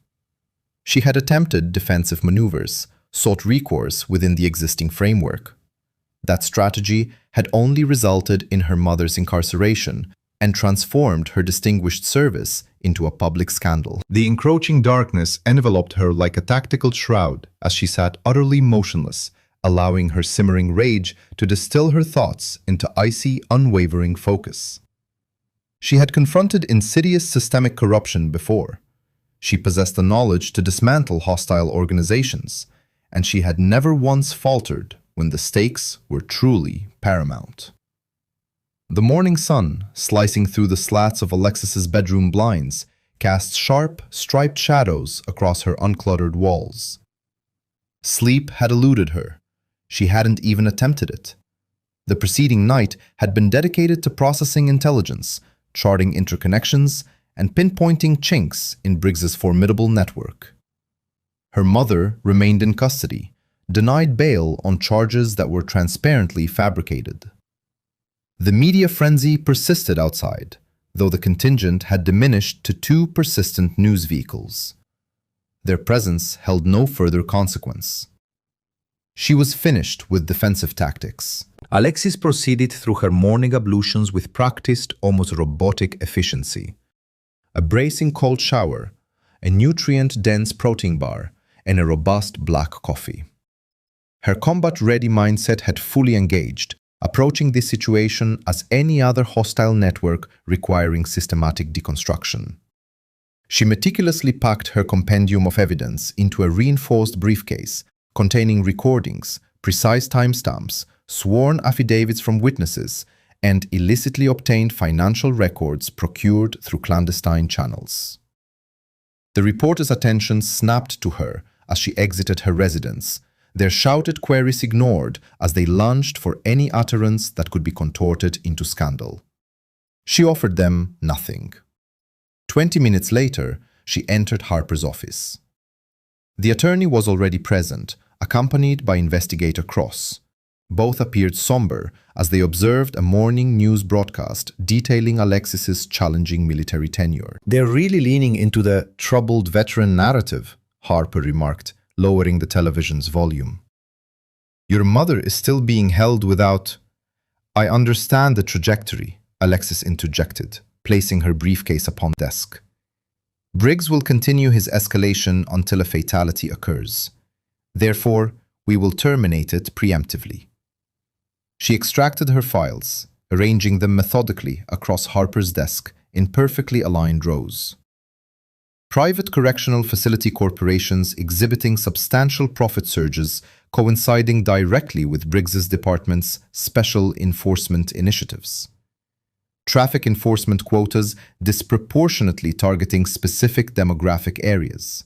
She had attempted defensive maneuvers, sought recourse within the existing framework. That strategy had only resulted in her mother's incarceration and transformed her distinguished service into a public scandal. The encroaching darkness enveloped her like a tactical shroud as she sat utterly motionless, allowing her simmering rage to distill her thoughts into icy, unwavering focus. She had confronted insidious systemic corruption before. She possessed the knowledge to dismantle hostile organizations, and she had never once faltered when the stakes were truly paramount. The morning sun, slicing through the slats of Alexis's bedroom blinds, cast sharp, striped shadows across her uncluttered walls. Sleep had eluded her. She hadn't even attempted it. The preceding night had been dedicated to processing intelligence, charting interconnections, and pinpointing chinks in Briggs's formidable network. Her mother remained in custody, denied bail on charges that were transparently fabricated. The media frenzy persisted outside, though the contingent had diminished to 2 persistent news vehicles. Their presence held no further consequence. She was finished with defensive tactics. Alexis proceeded through her morning ablutions with practiced, almost robotic efficiency. A bracing cold shower, a nutrient-dense protein bar, and a robust black coffee. Her combat-ready mindset had fully engaged, approaching this situation as any other hostile network requiring systematic deconstruction. She meticulously packed her compendium of evidence into a reinforced briefcase containing recordings, precise timestamps, sworn affidavits from witnesses, and illicitly obtained financial records procured through clandestine channels. The reporter's attention snapped to her as she exited her residence, their shouted queries ignored as they lunged for any utterance that could be contorted into scandal. She offered them nothing. 20 minutes later, she entered Harper's office. The attorney was already present, accompanied by Investigator Cross. Both appeared somber as they observed a morning news broadcast detailing Alexis's challenging military tenure. "They're really leaning into the troubled veteran narrative," Harper remarked, lowering the television's volume. "Your mother is still being held without—" "I understand the trajectory," Alexis interjected, placing her briefcase upon the desk. "Briggs will continue his escalation until a fatality occurs. Therefore, we will terminate it preemptively." She extracted her files, arranging them methodically across Harper's desk in perfectly aligned rows. Private correctional facility corporations exhibiting substantial profit surges coinciding directly with Briggs's department's special enforcement initiatives. Traffic enforcement quotas disproportionately targeting specific demographic areas.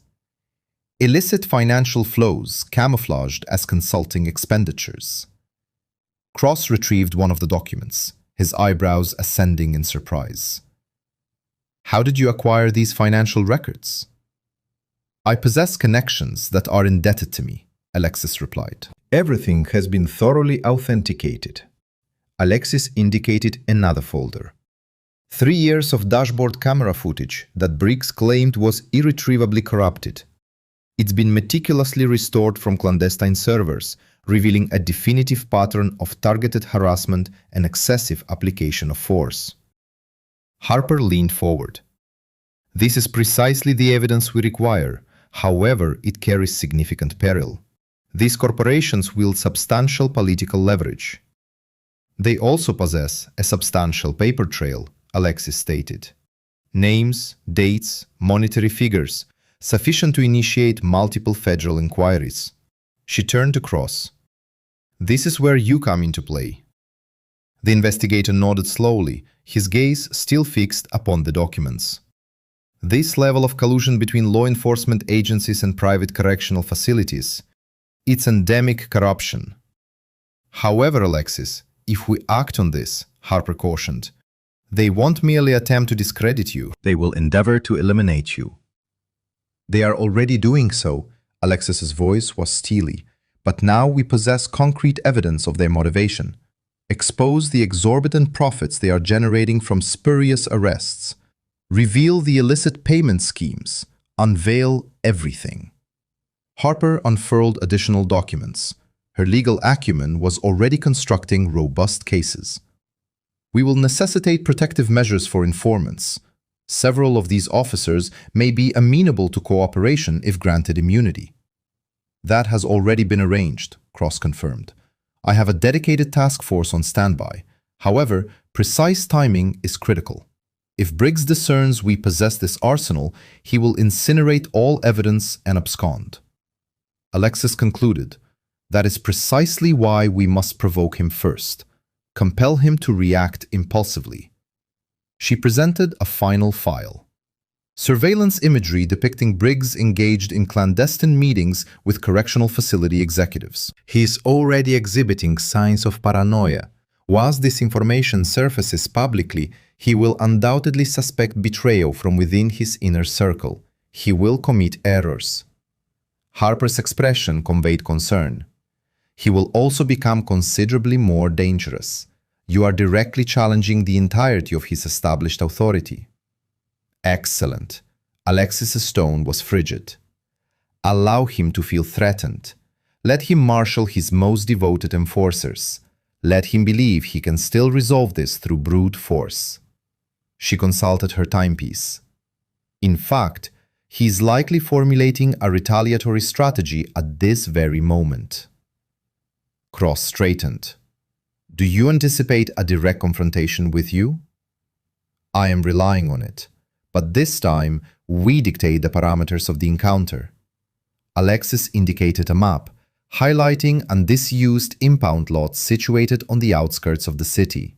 Illicit financial flows camouflaged as consulting expenditures. Cross retrieved one of the documents, his eyebrows ascending in surprise. "How did you acquire these financial records?" "I possess connections that are indebted to me," Alexis replied. "Everything has been thoroughly authenticated." Alexis indicated another folder. 3 years of dashboard camera footage that Briggs claimed was irretrievably corrupted. It's been meticulously restored from clandestine servers, revealing a definitive pattern of targeted harassment and excessive application of force. Harper leaned forward. "This is precisely the evidence we require. However, it carries significant peril. These corporations wield substantial political leverage." "They also possess a substantial paper trail," Alexis stated. "Names, dates, monetary figures, sufficient to initiate multiple federal inquiries." She turned to Cross. "This is where you come into play." The investigator nodded slowly, his gaze still fixed upon the documents. "This level of collusion between law enforcement agencies and private correctional facilities, it's endemic corruption." "However, Alexis, if we act on this," Harper cautioned, "they won't merely attempt to discredit you. They will endeavor to eliminate you." "They are already doing so," Alexis's voice was steely, "but now we possess concrete evidence of their motivation. Expose the exorbitant profits they are generating from spurious arrests. Reveal the illicit payment schemes. Unveil everything." Harper unfurled additional documents. Her legal acumen was already constructing robust cases. "We will necessitate protective measures for informants. Several of these officers may be amenable to cooperation if granted immunity." "That has already been arranged," Cross confirmed. "I have a dedicated task force on standby. However, precise timing is critical. If Briggs discerns we possess this arsenal, he will incinerate all evidence and abscond." Alexis concluded, That is precisely why we must provoke him first, compel him to react impulsively. She presented a final file. Surveillance imagery depicting Briggs engaged in clandestine meetings with correctional facility executives. He is already exhibiting signs of paranoia. Once this information surfaces publicly, he will undoubtedly suspect betrayal from within his inner circle. He will commit errors. Harper's expression conveyed concern. He will also become considerably more dangerous. You are directly challenging the entirety of his established authority. Excellent. Alexis's tone was frigid. Allow him to feel threatened. Let him marshal his most devoted enforcers. Let him believe he can still resolve this through brute force. She consulted her timepiece. In fact, he is likely formulating a retaliatory strategy at this very moment. Cross straightened. Do you anticipate a direct confrontation with you? I am relying on it, but this time we dictate the parameters of the encounter. Alexis indicated a map, highlighting a disused impound lot situated on the outskirts of the city.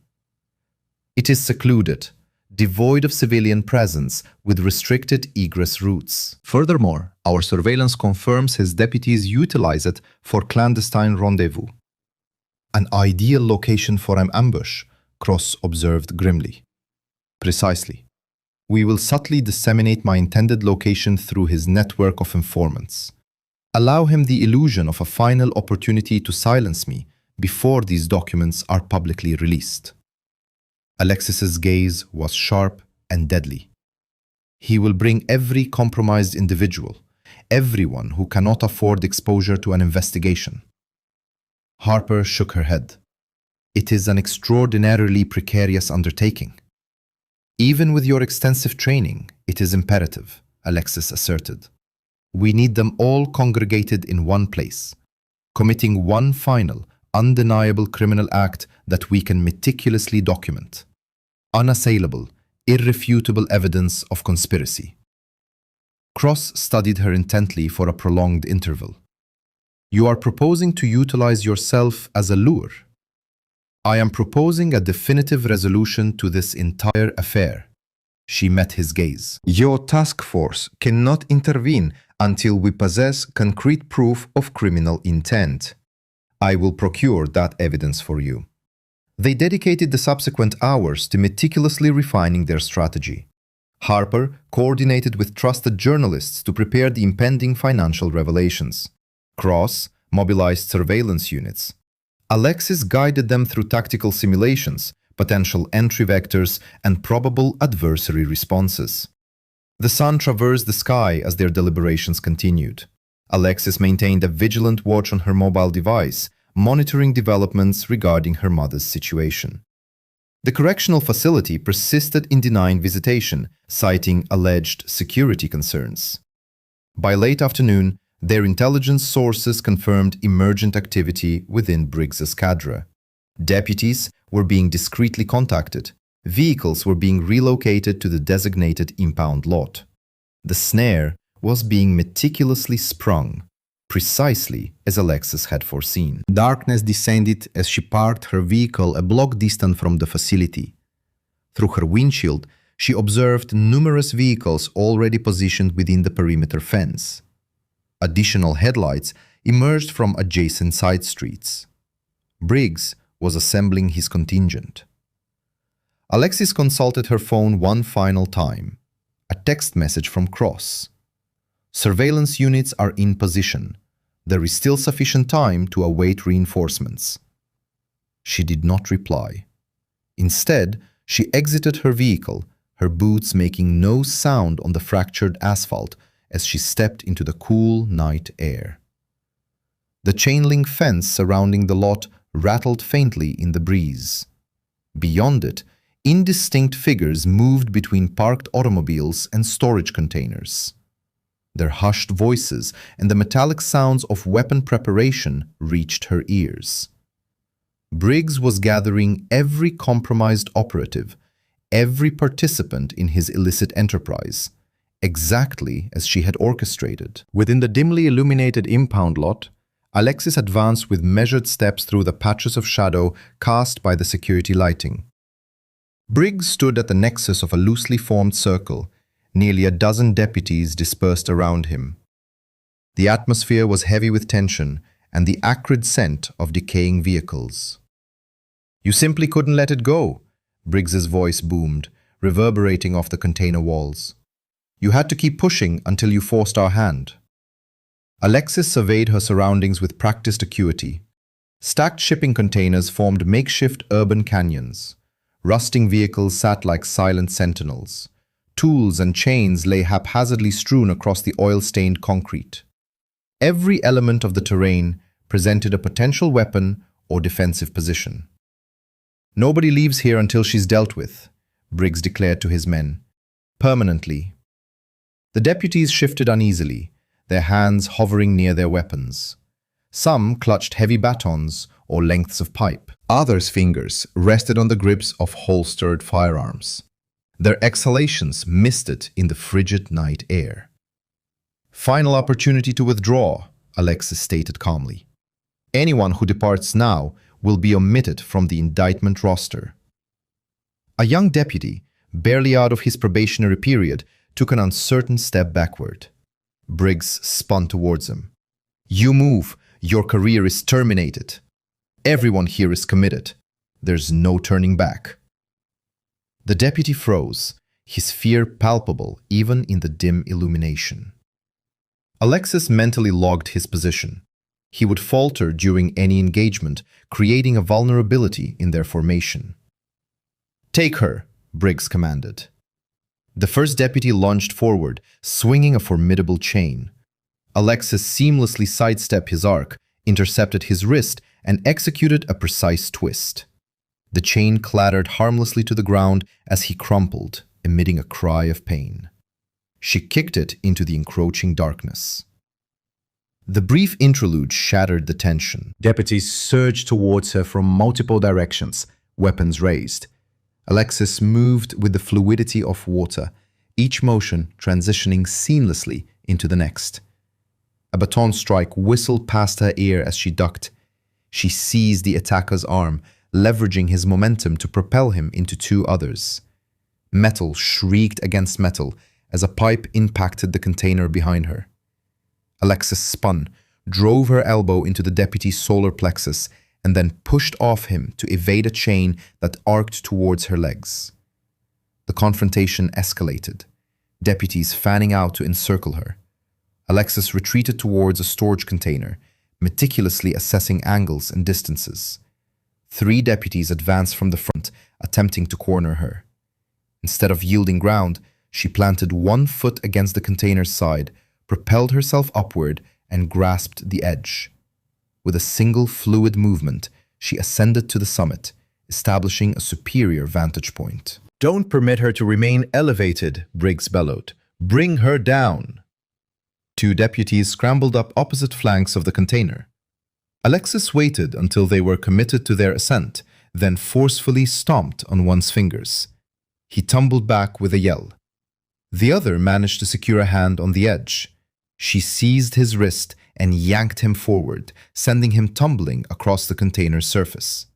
It is secluded, devoid of civilian presence, with restricted egress routes. Furthermore, our surveillance confirms his deputies utilize it for clandestine rendezvous. An ideal location for an ambush, Cross observed grimly. Precisely. We will subtly disseminate my intended location through his network of informants. Allow him the illusion of a final opportunity to silence me before these documents are publicly released. Alexis's gaze was sharp and deadly. He will bring every compromised individual, everyone who cannot afford exposure to an investigation. Harper shook her head. It is an extraordinarily precarious undertaking. Even with your extensive training, it is imperative, Alexis asserted. We need them all congregated in one place, committing one final, undeniable criminal act that we can meticulously document. Unassailable, irrefutable evidence of conspiracy. Cross studied her intently for a prolonged interval. You are proposing to utilize yourself as a lure. I am proposing a definitive resolution to this entire affair. She met his gaze. Your task force cannot intervene until we possess concrete proof of criminal intent. I will procure that evidence for you. They dedicated the subsequent hours to meticulously refining their strategy. Harper coordinated with trusted journalists to prepare the impending financial revelations. Cross mobilized surveillance units. Alexis guided them through tactical simulations, potential entry vectors, and probable adversary responses. The sun traversed the sky as their deliberations continued. Alexis maintained a vigilant watch on her mobile device, monitoring developments regarding her mother's situation. The correctional facility persisted in denying visitation, citing alleged security concerns. By late afternoon, their intelligence sources confirmed emergent activity within Briggs's cadre. Deputies were being discreetly contacted. Vehicles were being relocated to the designated impound lot. The snare was being meticulously sprung, precisely as Alexis had foreseen. Darkness descended as she parked her vehicle a block distant from the facility. Through her windshield, she observed numerous vehicles already positioned within the perimeter fence. Additional headlights emerged from adjacent side streets. Briggs was assembling his contingent. Alexis consulted her phone one final time. A text message from Cross. Surveillance units are in position. There is still sufficient time to await reinforcements. She did not reply. Instead, she exited her vehicle, her boots making no sound on the fractured asphalt as she stepped into the cool night air. The chain-link fence surrounding the lot rattled faintly in the breeze. Beyond it, indistinct figures moved between parked automobiles and storage containers. Their hushed voices and the metallic sounds of weapon preparation reached her ears. Briggs was gathering every compromised operative, every participant in his illicit enterprise, exactly as she had orchestrated. Within the dimly illuminated impound lot, Alexis advanced with measured steps through the patches of shadow cast by the security lighting. Briggs stood at the nexus of a loosely formed circle, nearly a dozen deputies dispersed around him. The atmosphere was heavy with tension and the acrid scent of decaying vehicles. "You simply couldn't let it go," Briggs's voice boomed, reverberating off the container walls. "You had to keep pushing until you forced our hand." Alexis surveyed her surroundings with practiced acuity. Stacked shipping containers formed makeshift urban canyons. Rusting vehicles sat like silent sentinels. Tools and chains lay haphazardly strewn across the oil-stained concrete. Every element of the terrain presented a potential weapon or defensive position. "Nobody leaves here until she's dealt with," Briggs declared to his men. "Permanently." The deputies shifted uneasily, their hands hovering near their weapons. Some clutched heavy batons or lengths of pipe. Others' fingers rested on the grips of holstered firearms. Their exhalations misted in the frigid night air. "Final opportunity to withdraw," Alexis stated calmly. "Anyone who departs now will be omitted from the indictment roster." A young deputy, barely out of his probationary period, took an uncertain step backward. Briggs spun towards him. "You move, your career is terminated. Everyone here is committed. There's no turning back." The deputy froze, his fear palpable even in the dim illumination. Alexis mentally logged his position. He would falter during any engagement, creating a vulnerability in their formation. "Take her," Briggs commanded. The first deputy lunged forward, swinging a formidable chain. Alexis seamlessly sidestepped his arc, intercepted his wrist, and executed a precise twist. The chain clattered harmlessly to the ground as he crumpled, emitting a cry of pain. She kicked it into the encroaching darkness. The brief interlude shattered the tension. Deputies surged towards her from multiple directions, weapons raised. Alexis moved with the fluidity of water, each motion transitioning seamlessly into the next. A baton strike whistled past her ear as she ducked. She seized the attacker's arm, leveraging his momentum to propel him into two others. Metal shrieked against metal as a pipe impacted the container behind her. Alexis spun, drove her elbow into the deputy's solar plexus, and then pushed off him to evade a chain that arced towards her legs. The confrontation escalated, deputies fanning out to encircle her. Alexis retreated towards a storage container, meticulously assessing angles and distances. 3 deputies advanced from the front, attempting to corner her. Instead of yielding ground, she planted one foot against the container's side, propelled herself upward, and grasped the edge. With a single fluid movement, she ascended to the summit, establishing a superior vantage point. "Don't permit her to remain elevated," Briggs bellowed. "Bring her down." 2 deputies scrambled up opposite flanks of the container. Alexis waited until they were committed to their ascent, then forcefully stomped on one's fingers. He tumbled back with a yell. The other managed to secure a hand on the edge. She seized his wrist and yanked him forward, sending him tumbling across the container's surface.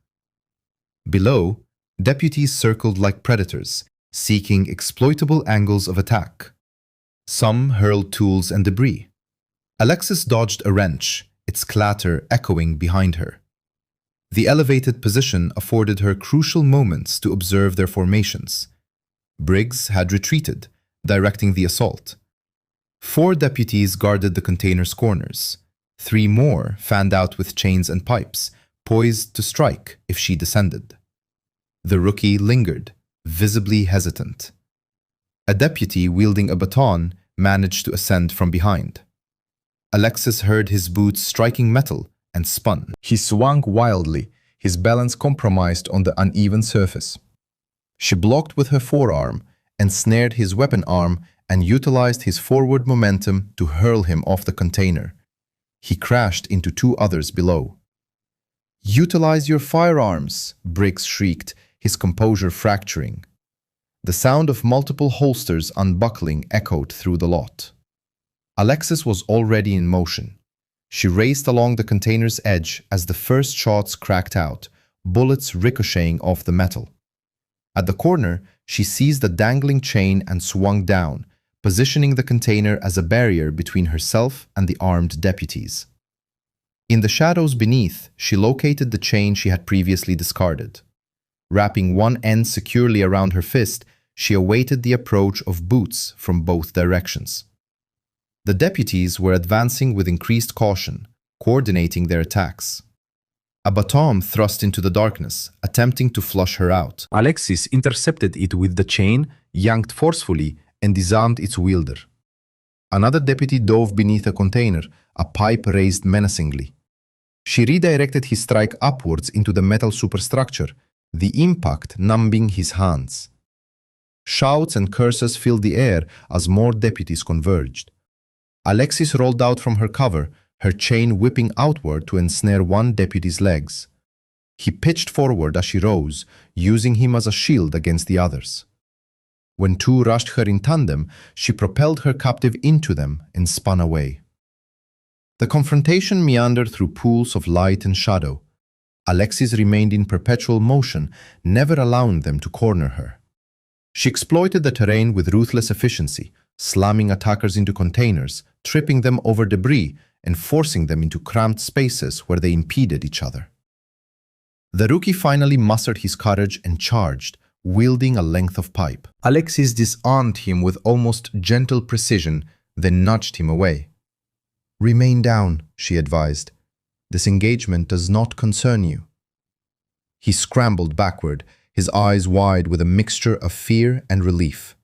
Below, deputies circled like predators, seeking exploitable angles of attack. Some hurled tools and debris. Alexis dodged a wrench, its clatter echoing behind her. The elevated position afforded her crucial moments to observe their formations. Briggs had retreated, directing the assault. 4 deputies guarded the container's corners. 3 more fanned out with chains and pipes, poised to strike if she descended. The rookie lingered, visibly hesitant. A deputy wielding a baton managed to ascend from behind. Alexis heard his boots striking metal and spun. He swung wildly, his balance compromised on the uneven surface. She blocked with her forearm, ensnared his weapon arm, and utilized his forward momentum to hurl him off the container. He crashed into 2 others below. "Utilize your firearms," Briggs shrieked, his composure fracturing. The sound of multiple holsters unbuckling echoed through the lot. Alexis was already in motion. She raced along the container's edge as the first shots cracked out, bullets ricocheting off the metal. At the corner, she seized a dangling chain and swung down, positioning the container as a barrier between herself and the armed deputies. In the shadows beneath, she located the chain she had previously discarded. Wrapping one end securely around her fist, she awaited the approach of boots from both directions. The deputies were advancing with increased caution, coordinating their attacks. A baton thrust into the darkness, attempting to flush her out. Alexis intercepted it with the chain, yanked forcefully, and disarmed its wielder. Another deputy dove beneath a container, a pipe raised menacingly. She redirected his strike upwards into the metal superstructure, the impact numbing his hands. Shouts and curses filled the air as more deputies converged. Alexis rolled out from her cover, her chain whipping outward to ensnare one deputy's legs. He pitched forward as she rose, using him as a shield against the others. When two rushed her in tandem, she propelled her captive into them and spun away. The confrontation meandered through pools of light and shadow. Alexis remained in perpetual motion, never allowing them to corner her. She exploited the terrain with ruthless efficiency, slamming attackers into containers, tripping them over debris, and forcing them into cramped spaces where they impeded each other. The rookie finally mustered his courage and charged, wielding a length of pipe. Alexis disarmed him with almost gentle precision, then nudged him away. "Remain down," she advised. "This engagement does not concern you." He scrambled backward, his eyes wide with a mixture of fear and relief.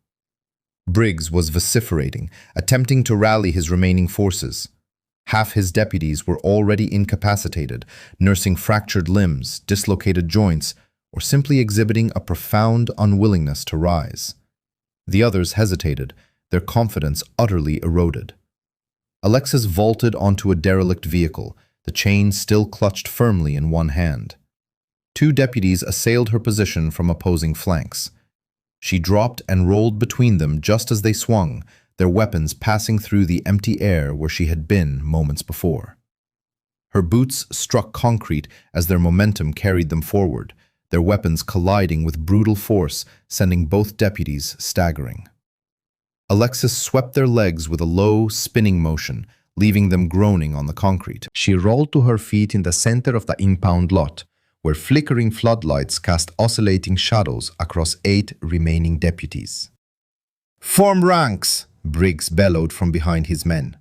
Briggs was vociferating, attempting to rally his remaining forces. Half his deputies were already incapacitated, nursing fractured limbs, dislocated joints, or simply exhibiting a profound unwillingness to rise. The others hesitated, their confidence utterly eroded. Alexis vaulted onto a derelict vehicle, the chain still clutched firmly in one hand. Two deputies assailed her position from opposing flanks. She dropped and rolled between them just as they swung, their weapons passing through the empty air where she had been moments before. Her boots struck concrete as their momentum carried them forward, their weapons colliding with brutal force, sending both deputies staggering. Alexis swept their legs with a low, spinning motion, leaving them groaning on the concrete. She rolled to her feet in the center of the impound lot, where flickering floodlights cast oscillating shadows across 8 remaining deputies. "Form ranks!" Briggs bellowed from behind his men.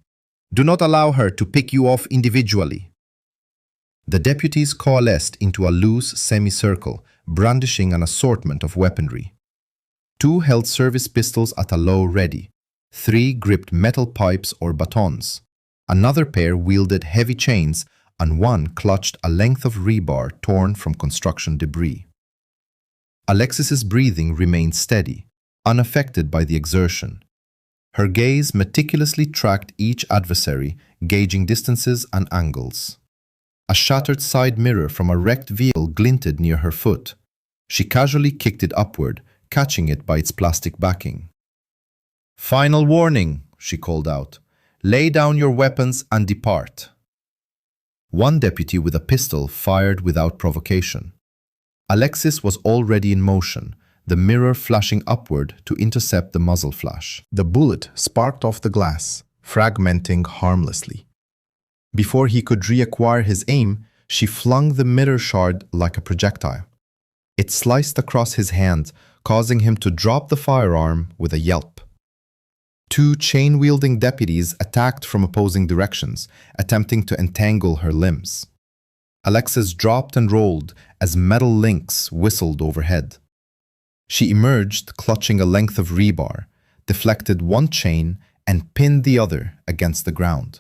"Do not allow her to pick you off individually." The deputies coalesced into a loose semicircle, brandishing an assortment of weaponry. 2 held service pistols at a low ready. 3 gripped metal pipes or batons. Another pair wielded heavy chains, and 1 clutched a length of rebar torn from construction debris. Alexis's breathing remained steady, unaffected by the exertion. Her gaze meticulously tracked each adversary, gauging distances and angles. A shattered side mirror from a wrecked vehicle glinted near her foot. She casually kicked it upward, catching it by its plastic backing. "Final warning," she called out. "Lay down your weapons and depart." One deputy with a pistol fired without provocation. Alexis was already in motion, the mirror flashing upward to intercept the muzzle flash. The bullet sparked off the glass, fragmenting harmlessly. Before he could reacquire his aim, she flung the mirror shard like a projectile. It sliced across his hand, causing him to drop the firearm with a yelp. 2 chain-wielding deputies attacked from opposing directions, attempting to entangle her limbs. Alexis dropped and rolled as metal links whistled overhead. She emerged clutching a length of rebar, deflected one chain, and pinned the other against the ground.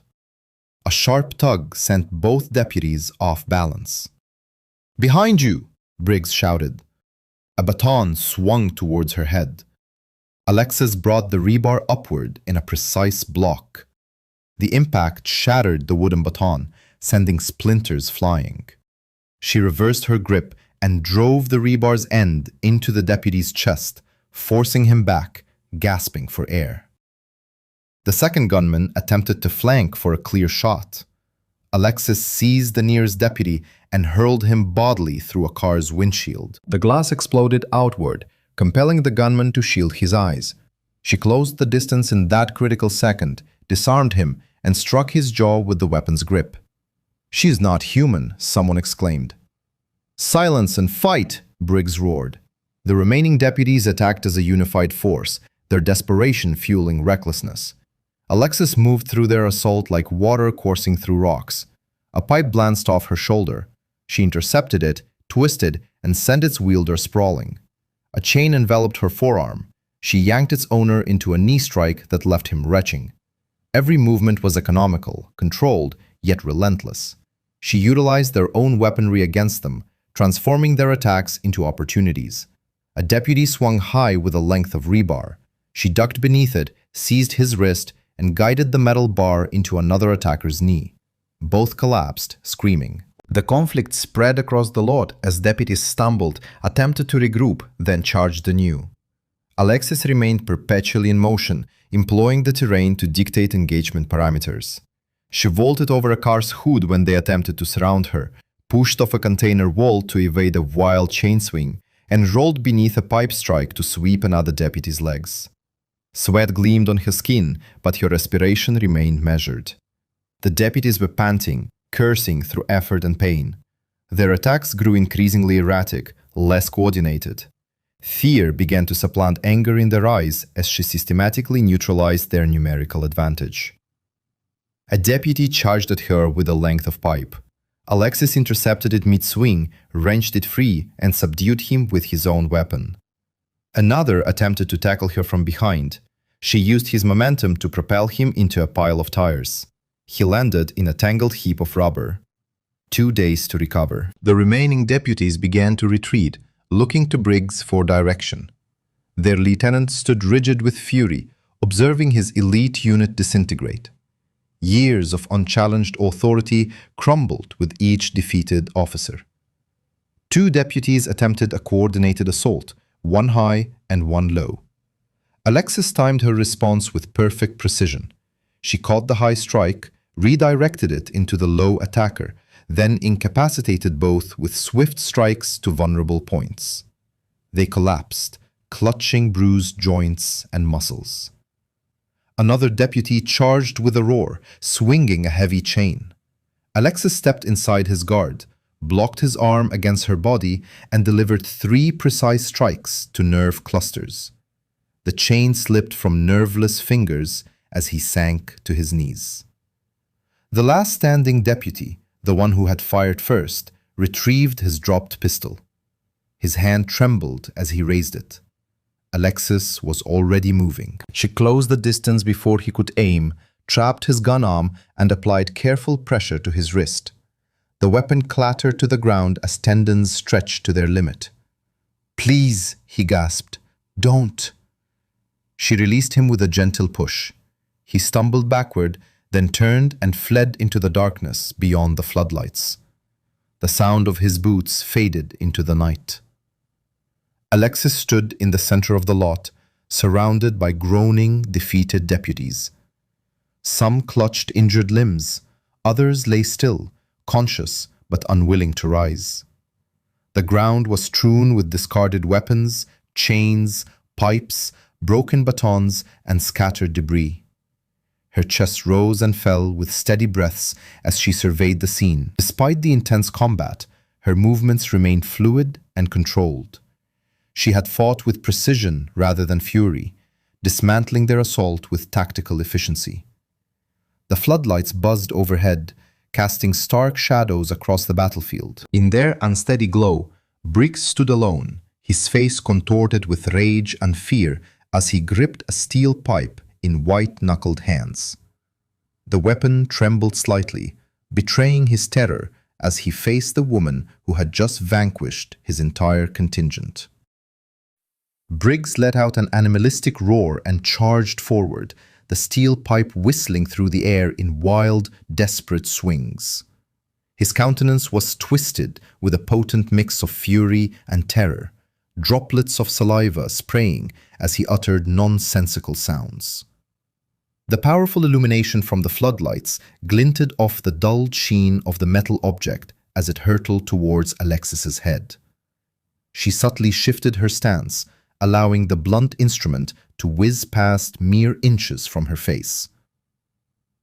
A sharp tug sent both deputies off balance. "Behind you!" Briggs shouted. A baton swung towards her head. Alexis brought the rebar upward in a precise block. The impact shattered the wooden baton, sending splinters flying. She reversed her grip and drove the rebar's end into the deputy's chest, forcing him back, gasping for air. The second gunman attempted to flank for a clear shot. Alexis seized the nearest deputy and hurled him bodily through a car's windshield. The glass exploded outward, compelling the gunman to shield his eyes. She closed the distance in that critical second, disarmed him, and struck his jaw with the weapon's grip. "She's not human," someone exclaimed. "Silence and fight!" Briggs roared. The remaining deputies attacked as a unified force, their desperation fueling recklessness. Alexis moved through their assault like water coursing through rocks. A pipe glanced off her shoulder. She intercepted it, twisted, and sent its wielder sprawling. A chain enveloped her forearm. She yanked its owner into a knee strike that left him retching. Every movement was economical, controlled, yet relentless. She utilized their own weaponry against them, transforming their attacks into opportunities. A deputy swung high with a length of rebar. She ducked beneath it, seized his wrist, and guided the metal bar into another attacker's knee. Both collapsed, screaming. The conflict spread across the lot as deputies stumbled, attempted to regroup, then charged anew. Alexis remained perpetually in motion, employing the terrain to dictate engagement parameters. She vaulted over a car's hood when they attempted to surround her, pushed off a container wall to evade a wild chain swing, and rolled beneath a pipe strike to sweep another deputy's legs. Sweat gleamed on her skin, but her respiration remained measured. The deputies were panting, cursing through effort and pain. Their attacks grew increasingly erratic, less coordinated. Fear began to supplant anger in their eyes as she systematically neutralized their numerical advantage. A deputy charged at her with a length of pipe. Alexis intercepted it mid-swing, wrenched it free, and subdued him with his own weapon. Another attempted to tackle her from behind. She used his momentum to propel him into a pile of tires. He landed in a tangled heap of rubber. 2 days to recover. The remaining deputies began to retreat, looking to Briggs for direction. Their lieutenant stood rigid with fury, observing his elite unit disintegrate. Years of unchallenged authority crumbled with each defeated officer. 2 deputies attempted a coordinated assault, one high and one low. Alexis timed her response with perfect precision. She caught the high strike, redirected it into the low attacker, then incapacitated both with swift strikes to vulnerable points. They collapsed, clutching bruised joints and muscles. Another deputy charged with a roar, swinging a heavy chain. Alexis stepped inside his guard, blocked his arm against her body, and delivered 3 precise strikes to nerve clusters. The chain slipped from nerveless fingers as he sank to his knees. The last standing deputy, the one who had fired first, retrieved his dropped pistol. His hand trembled as he raised it. Alexis was already moving. She closed the distance before he could aim, trapped his gun arm, and applied careful pressure to his wrist. The weapon clattered to the ground as tendons stretched to their limit. "Please," he gasped, "don't." She released him with a gentle push. He stumbled backward, then turned and fled into the darkness beyond the floodlights. The sound of his boots faded into the night. Alexis stood in the center of the lot, surrounded by groaning, defeated deputies. Some clutched injured limbs, others lay still, conscious but unwilling to rise. The ground was strewn with discarded weapons, chains, pipes, broken batons, and scattered debris. Her chest rose and fell with steady breaths as she surveyed the scene. Despite the intense combat, her movements remained fluid and controlled. She had fought with precision rather than fury, dismantling their assault with tactical efficiency. The floodlights buzzed overhead, casting stark shadows across the battlefield. In their unsteady glow, Briggs stood alone, his face contorted with rage and fear as he gripped a steel pipe in white-knuckled hands. The weapon trembled slightly, betraying his terror as he faced the woman who had just vanquished his entire contingent. Briggs let out an animalistic roar and charged forward, the steel pipe whistling through the air in wild, desperate swings. His countenance was twisted with a potent mix of fury and terror, droplets of saliva spraying as he uttered nonsensical sounds. The powerful illumination from the floodlights glinted off the dulled sheen of the metal object as it hurtled towards Alexis's head. She subtly shifted her stance, allowing the blunt instrument to whiz past mere inches from her face.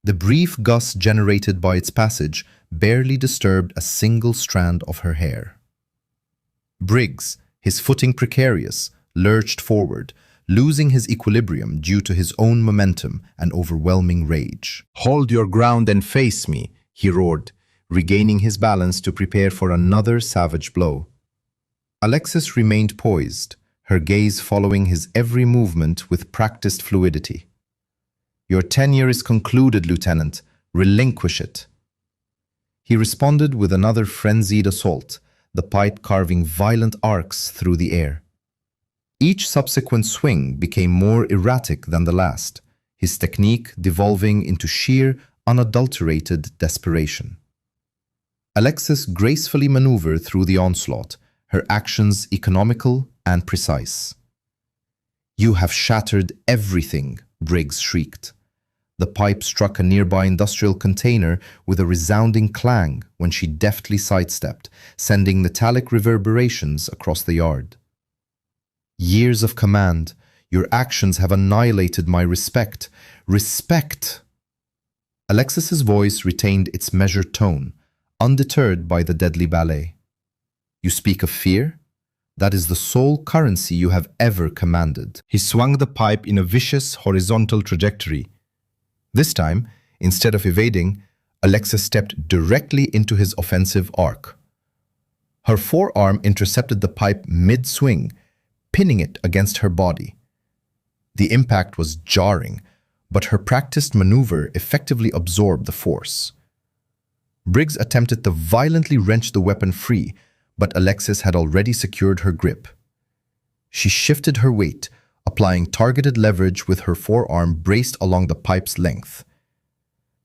The brief gust generated by its passage barely disturbed a single strand of her hair. Briggs, his footing precarious, lurched forward, losing his equilibrium due to his own momentum and overwhelming rage. "Hold your ground and face me," he roared, regaining his balance to prepare for another savage blow. Alexis remained poised, her gaze following his every movement with practiced fluidity. "Your tenure is concluded, Lieutenant. Relinquish it." He responded with another frenzied assault, the pipe carving violent arcs through the air. Each subsequent swing became more erratic than the last, his technique devolving into sheer, unadulterated desperation. Alexis gracefully maneuvered through the onslaught, her actions economical and precise. "You have shattered everything," Briggs shrieked. The pipe struck a nearby industrial container with a resounding clang when she deftly sidestepped, sending metallic reverberations across the yard. "Years of command, your actions have annihilated my respect. Respect!" Alexis's voice retained its measured tone, undeterred by the deadly ballet. "You speak of fear? That is the sole currency you have ever commanded." He swung the pipe in a vicious horizontal trajectory. This time, instead of evading, Alexis stepped directly into his offensive arc. Her forearm intercepted the pipe mid-swing, pinning it against her body. The impact was jarring, but her practiced maneuver effectively absorbed the force. Briggs attempted to violently wrench the weapon free, but Alexis had already secured her grip. She shifted her weight, applying targeted leverage with her forearm braced along the pipe's length.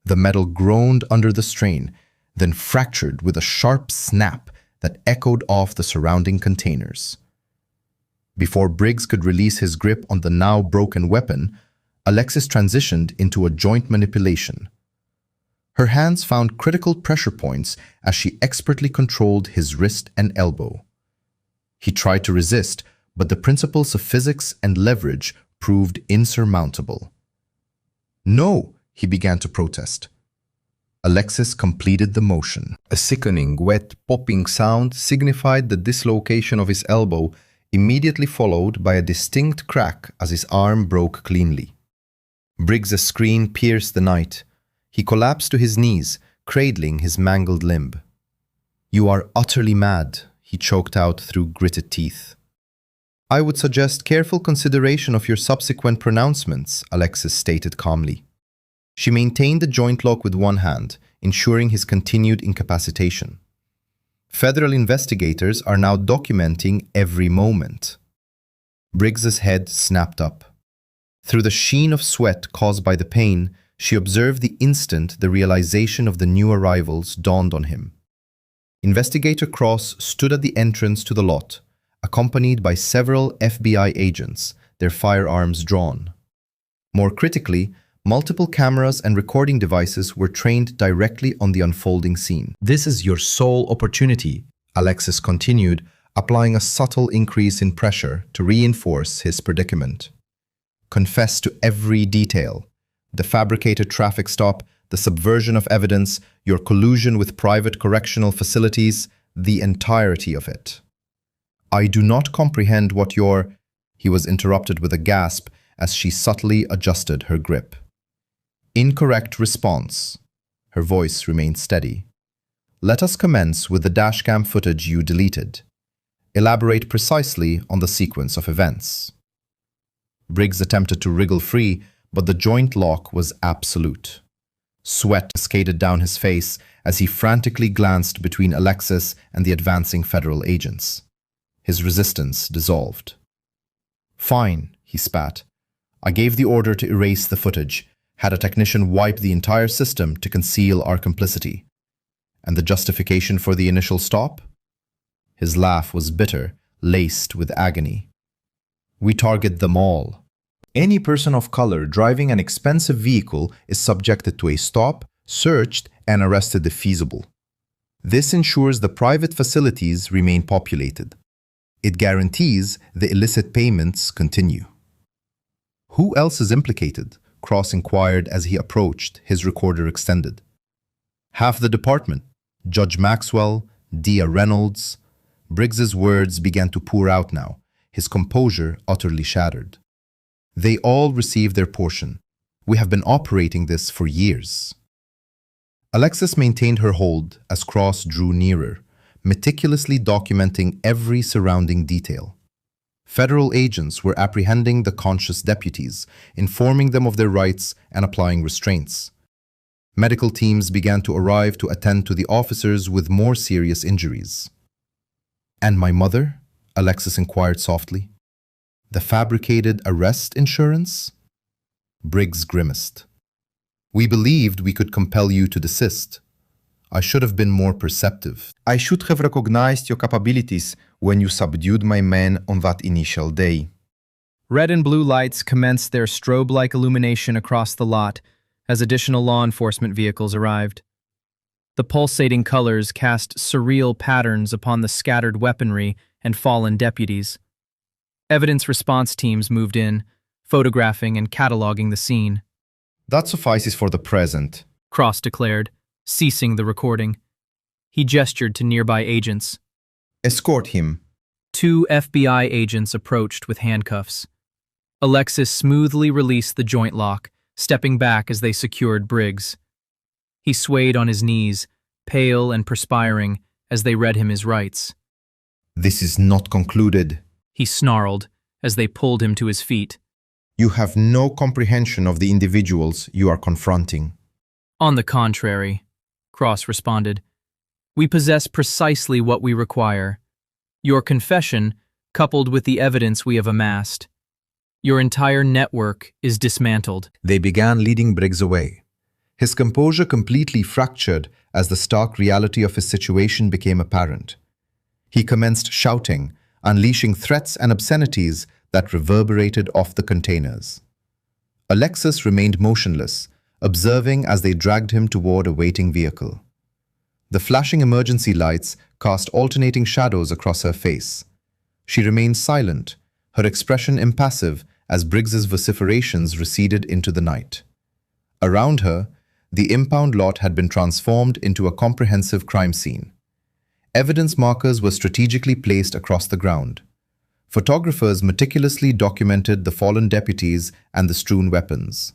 The metal groaned under the strain, then fractured with a sharp snap that echoed off the surrounding containers. Before Briggs could release his grip on the now broken weapon, Alexis transitioned into a joint manipulation. Her hands found critical pressure points as she expertly controlled his wrist and elbow. He tried to resist, but the principles of physics and leverage proved insurmountable. "No!" he began to protest. Alexis completed the motion. A sickening, wet, popping sound signified the dislocation of his elbow, immediately followed by a distinct crack as his arm broke cleanly. Briggs's scream pierced the night. He collapsed to his knees, cradling his mangled limb. "You are utterly mad," he choked out through gritted teeth. "I would suggest careful consideration of your subsequent pronouncements," Alexis stated calmly. She maintained the joint lock with one hand, ensuring his continued incapacitation. "Federal investigators are now documenting every moment." Briggs's head snapped up. Through the sheen of sweat caused by the pain, she observed the instant the realization of the new arrivals dawned on him. Investigator Cross stood at the entrance to the lot, accompanied by several FBI agents, their firearms drawn. More critically, multiple cameras and recording devices were trained directly on the unfolding scene. "This is your sole opportunity," Alexis continued, applying a subtle increase in pressure to reinforce his predicament. "Confess to every detail. The fabricated traffic stop, the subversion of evidence, your collusion with private correctional facilities, the entirety of it." "I do not comprehend what your—" He was interrupted with a gasp as she subtly adjusted her grip. "Incorrect response." Her voice remained steady. "Let us commence with the dashcam footage you deleted. Elaborate precisely on the sequence of events." Briggs attempted to wriggle free, but the joint lock was absolute. Sweat cascaded down his face as he frantically glanced between Alexis and the advancing federal agents. His resistance dissolved. "Fine," he spat. "I gave the order to erase the footage, had a technician wipe the entire system to conceal our complicity. And the justification for the initial stop?" His laugh was bitter, laced with agony. "We target them all. Any person of color driving an expensive vehicle is subjected to a stop, searched, and arrested if feasible. This ensures the private facilities remain populated. It guarantees the illicit payments continue. Who else is implicated? Cross inquired as he approached, his recorder extended. Half the department, Judge Maxwell, Dia Reynolds. Briggs's words began to pour out now, his composure utterly shattered. They all received their portion. We have been operating this for years. Alexis maintained her hold as Cross drew nearer, meticulously documenting every surrounding detail. Federal agents were apprehending the conscious deputies, informing them of their rights and applying restraints. Medical teams began to arrive to attend to the officers with more serious injuries. "And my mother?" Alexis inquired softly. "The fabricated arrest insurance?" Briggs grimaced. "We believed we could compel you to desist. I should have been more perceptive. I should have recognized your capabilities when you subdued my men on that initial day." Red and blue lights commenced their strobe-like illumination across the lot as additional law enforcement vehicles arrived. The pulsating colors cast surreal patterns upon the scattered weaponry and fallen deputies. Evidence response teams moved in, photographing and cataloging the scene. "That suffices for the present," Cross declared, ceasing the recording. He gestured to nearby agents. "Escort him." 2 FBI agents approached with handcuffs. Alexis smoothly released the joint lock, stepping back as they secured Briggs. He swayed on his knees, pale and perspiring, as they read him his rights. "This is not concluded," he snarled as they pulled him to his feet. "You have no comprehension of the individuals you are confronting." "On the contrary," Cross responded, "we possess precisely what we require. Your confession, coupled with the evidence we have amassed. Your entire network is dismantled." They began leading Briggs away. His composure completely fractured as the stark reality of his situation became apparent. He commenced shouting, unleashing threats and obscenities that reverberated off the containers. Alexis remained motionless, observing as they dragged him toward a waiting vehicle. The flashing emergency lights cast alternating shadows across her face. She remained silent, her expression impassive as Briggs's vociferations receded into the night. Around her, the impound lot had been transformed into a comprehensive crime scene. Evidence markers were strategically placed across the ground. Photographers meticulously documented the fallen deputies and the strewn weapons.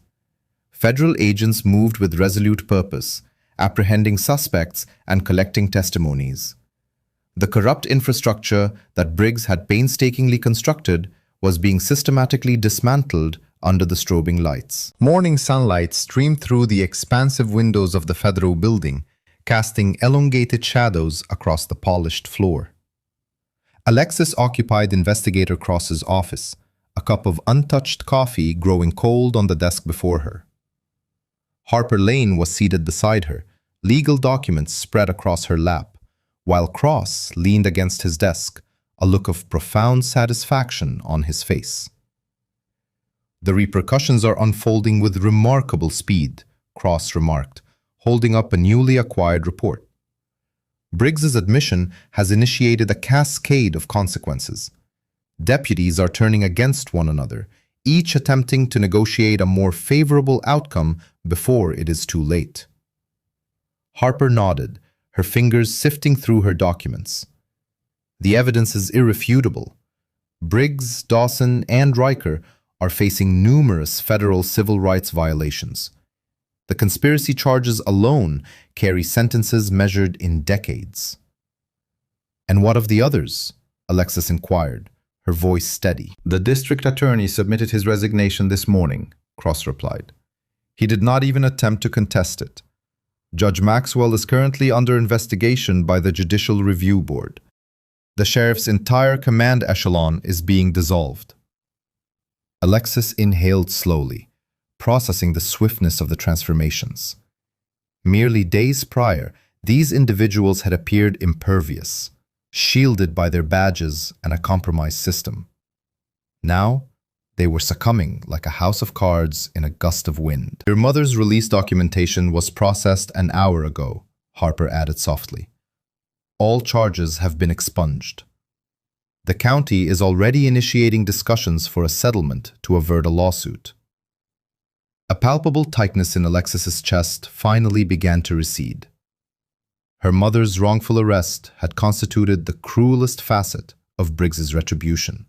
Federal agents moved with resolute purpose, apprehending suspects and collecting testimonies. The corrupt infrastructure that Briggs had painstakingly constructed was being systematically dismantled under the strobing lights. Morning sunlight streamed through the expansive windows of the federal building, casting elongated shadows across the polished floor. Alexis occupied Investigator Cross's office, a cup of untouched coffee growing cold on the desk before her. Harper Lane was seated beside her, legal documents spread across her lap, while Cross leaned against his desk, a look of profound satisfaction on his face. "The repercussions are unfolding with remarkable speed," Cross remarked, holding up a newly acquired report. "Briggs's admission has initiated a cascade of consequences. Deputies are turning against one another, each attempting to negotiate a more favorable outcome before it is too late." Harper nodded, her fingers sifting through her documents. "The evidence is irrefutable. Briggs, Dawson, and Riker are facing numerous federal civil rights violations. The conspiracy charges alone carry sentences measured in decades." "And what of the others?" Alexis inquired, her voice steady. "The district attorney submitted his resignation this morning," Cross replied. "He did not even attempt to contest it. Judge Maxwell is currently under investigation by the Judicial Review Board. The sheriff's entire command echelon is being dissolved." Alexis inhaled slowly, processing the swiftness of the transformations. Merely days prior, these individuals had appeared impervious, shielded by their badges and a compromised system. Now, They were succumbing like a house of cards in a gust of wind. Your mother's release documentation was processed an hour ago, Harper added softly. All charges have been expunged. The county is already initiating discussions for a settlement to avert a lawsuit. A palpable tightness in Alexis's chest finally began to recede. Her mother's wrongful arrest had constituted the cruelest facet of Briggs's retribution.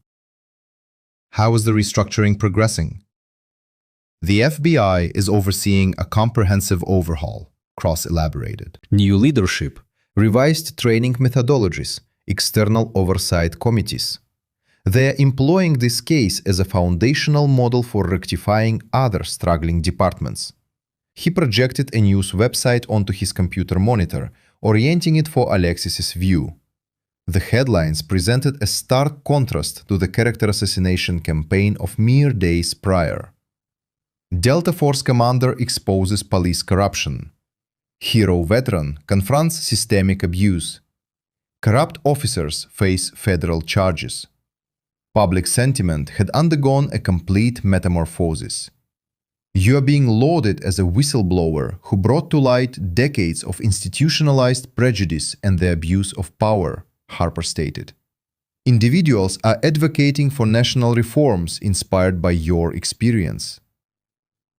How is the restructuring progressing? The FBI is overseeing a comprehensive overhaul, Cross elaborated. New leadership, revised training methodologies, external oversight committees. They are employing this case as a foundational model for rectifying other struggling departments. He projected a news website onto his computer monitor, orienting it for Alexis's view. The headlines presented a stark contrast to the character assassination campaign of mere days prior. Delta Force commander exposes police corruption. Hero veteran confronts systemic abuse. Corrupt officers face federal charges. Public sentiment had undergone a complete metamorphosis. You are being lauded as a whistleblower who brought to light decades of institutionalized prejudice and the abuse of power, Harper stated. Individuals are advocating for national reforms inspired by your experience.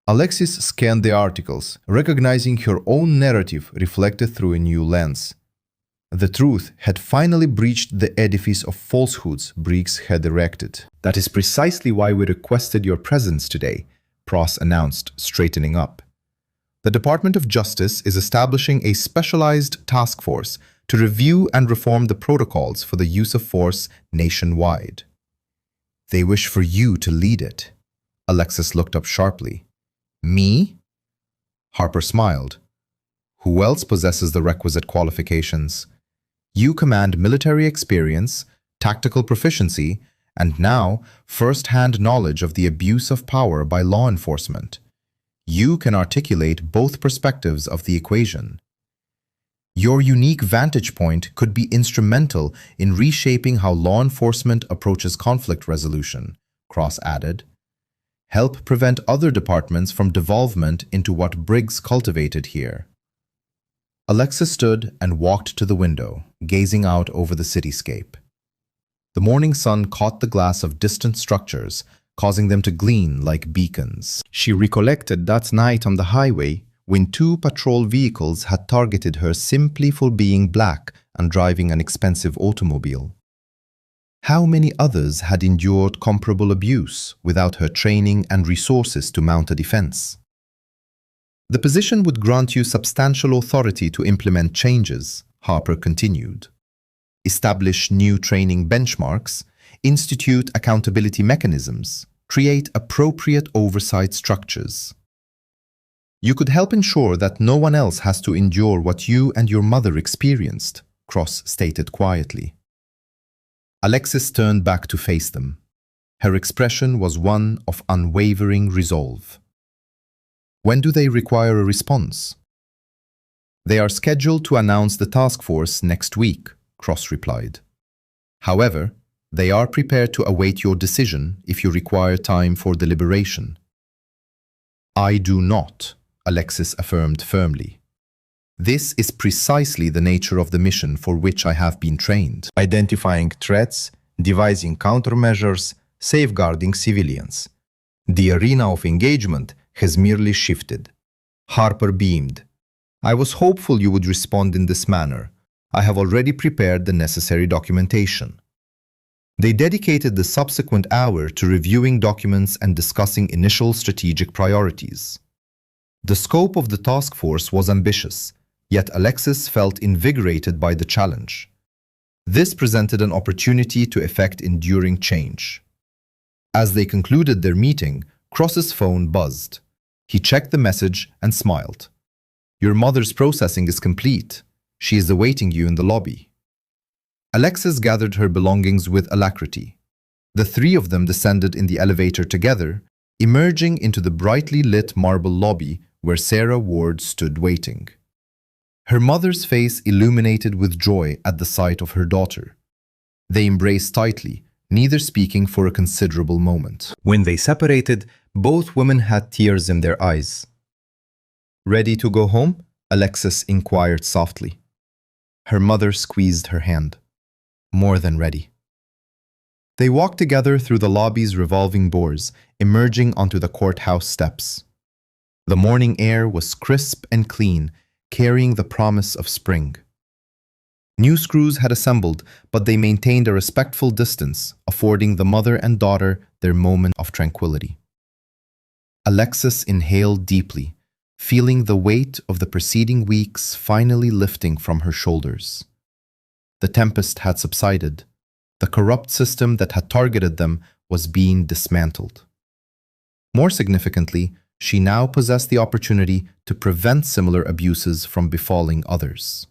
Alexis scanned the articles, recognizing her own narrative reflected through a new lens. The truth had finally breached the edifice of falsehoods Briggs had erected. That is precisely why we requested your presence today, Pross announced, straightening up. The Department of Justice is establishing a specialized task force to review and reform the protocols for the use of force nationwide. They wish for you to lead it. Alexis looked up sharply. Me? Harper smiled. Who else possesses the requisite qualifications? You command military experience, tactical proficiency, and now first-hand knowledge of the abuse of power by law enforcement. You can articulate both perspectives of the equation. Your unique vantage point could be instrumental in reshaping how law enforcement approaches conflict resolution, Cross added. Help prevent other departments from devolvement into what Briggs cultivated here. Alexis stood and walked to the window, gazing out over the cityscape. The morning sun caught the glass of distant structures, causing them to gleam like beacons. She recollected that night on the highway when two patrol vehicles had targeted her simply for being black and driving an expensive automobile. How many others had endured comparable abuse without her training and resources to mount a defense? The position would grant you substantial authority to implement changes, Harper continued. Establish new training benchmarks, institute accountability mechanisms, create appropriate oversight structures. You could help ensure that no one else has to endure what you and your mother experienced, Cross stated quietly. Alexis turned back to face them. Her expression was one of unwavering resolve. When do they require a response? They are scheduled to announce the task force next week, Cross replied. However, they are prepared to await your decision if you require time for deliberation. I do not, Alexis affirmed firmly. This is precisely the nature of the mission for which I have been trained. Identifying threats, devising countermeasures, safeguarding civilians. The arena of engagement has merely shifted. Harper beamed. I was hopeful you would respond in this manner. I have already prepared the necessary documentation. They dedicated the subsequent hour to reviewing documents and discussing initial strategic priorities. The scope of the task force was ambitious, yet Alexis felt invigorated by the challenge. This presented an opportunity to effect enduring change. As they concluded their meeting, Cross's phone buzzed. He checked the message and smiled. Your mother's processing is complete. She is awaiting you in the lobby. Alexis gathered her belongings with alacrity. The three of them descended in the elevator together, emerging into the brightly lit marble lobby where Sarah Ward stood waiting. Her mother's face illuminated with joy at the sight of her daughter. They embraced tightly, neither speaking for a considerable moment. When they separated, both women had tears in their eyes. "Ready to go home?" Alexis inquired softly. Her mother squeezed her hand. "More than ready." They walked together through the lobby's revolving doors, emerging onto the courthouse steps. The morning air was crisp and clean, carrying the promise of spring. New screws had assembled, but they maintained a respectful distance, affording the mother and daughter their moment of tranquility. Alexis inhaled deeply, feeling the weight of the preceding weeks finally lifting from her shoulders. The tempest had subsided. The corrupt system that had targeted them was being dismantled. More significantly, she now possessed the opportunity to prevent similar abuses from befalling others.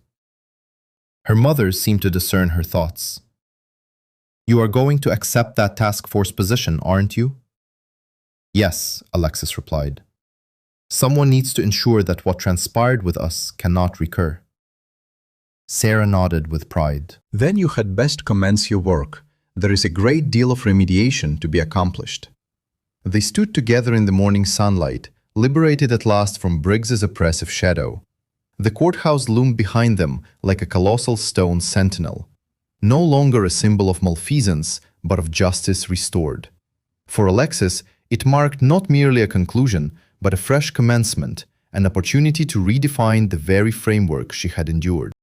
Her mother seemed to discern her thoughts. "You are going to accept that task force position, aren't you?" "Yes," Alexis replied. "Someone needs to ensure that what transpired with us cannot recur." Sarah nodded with pride. "Then you had best commence your work. There is a great deal of remediation to be accomplished." They stood together in the morning sunlight, liberated at last from Briggs's oppressive shadow. The courthouse loomed behind them like a colossal stone sentinel, no longer a symbol of malfeasance, but of justice restored. For Alexis, it marked not merely a conclusion, but a fresh commencement, an opportunity to redefine the very framework she had endured.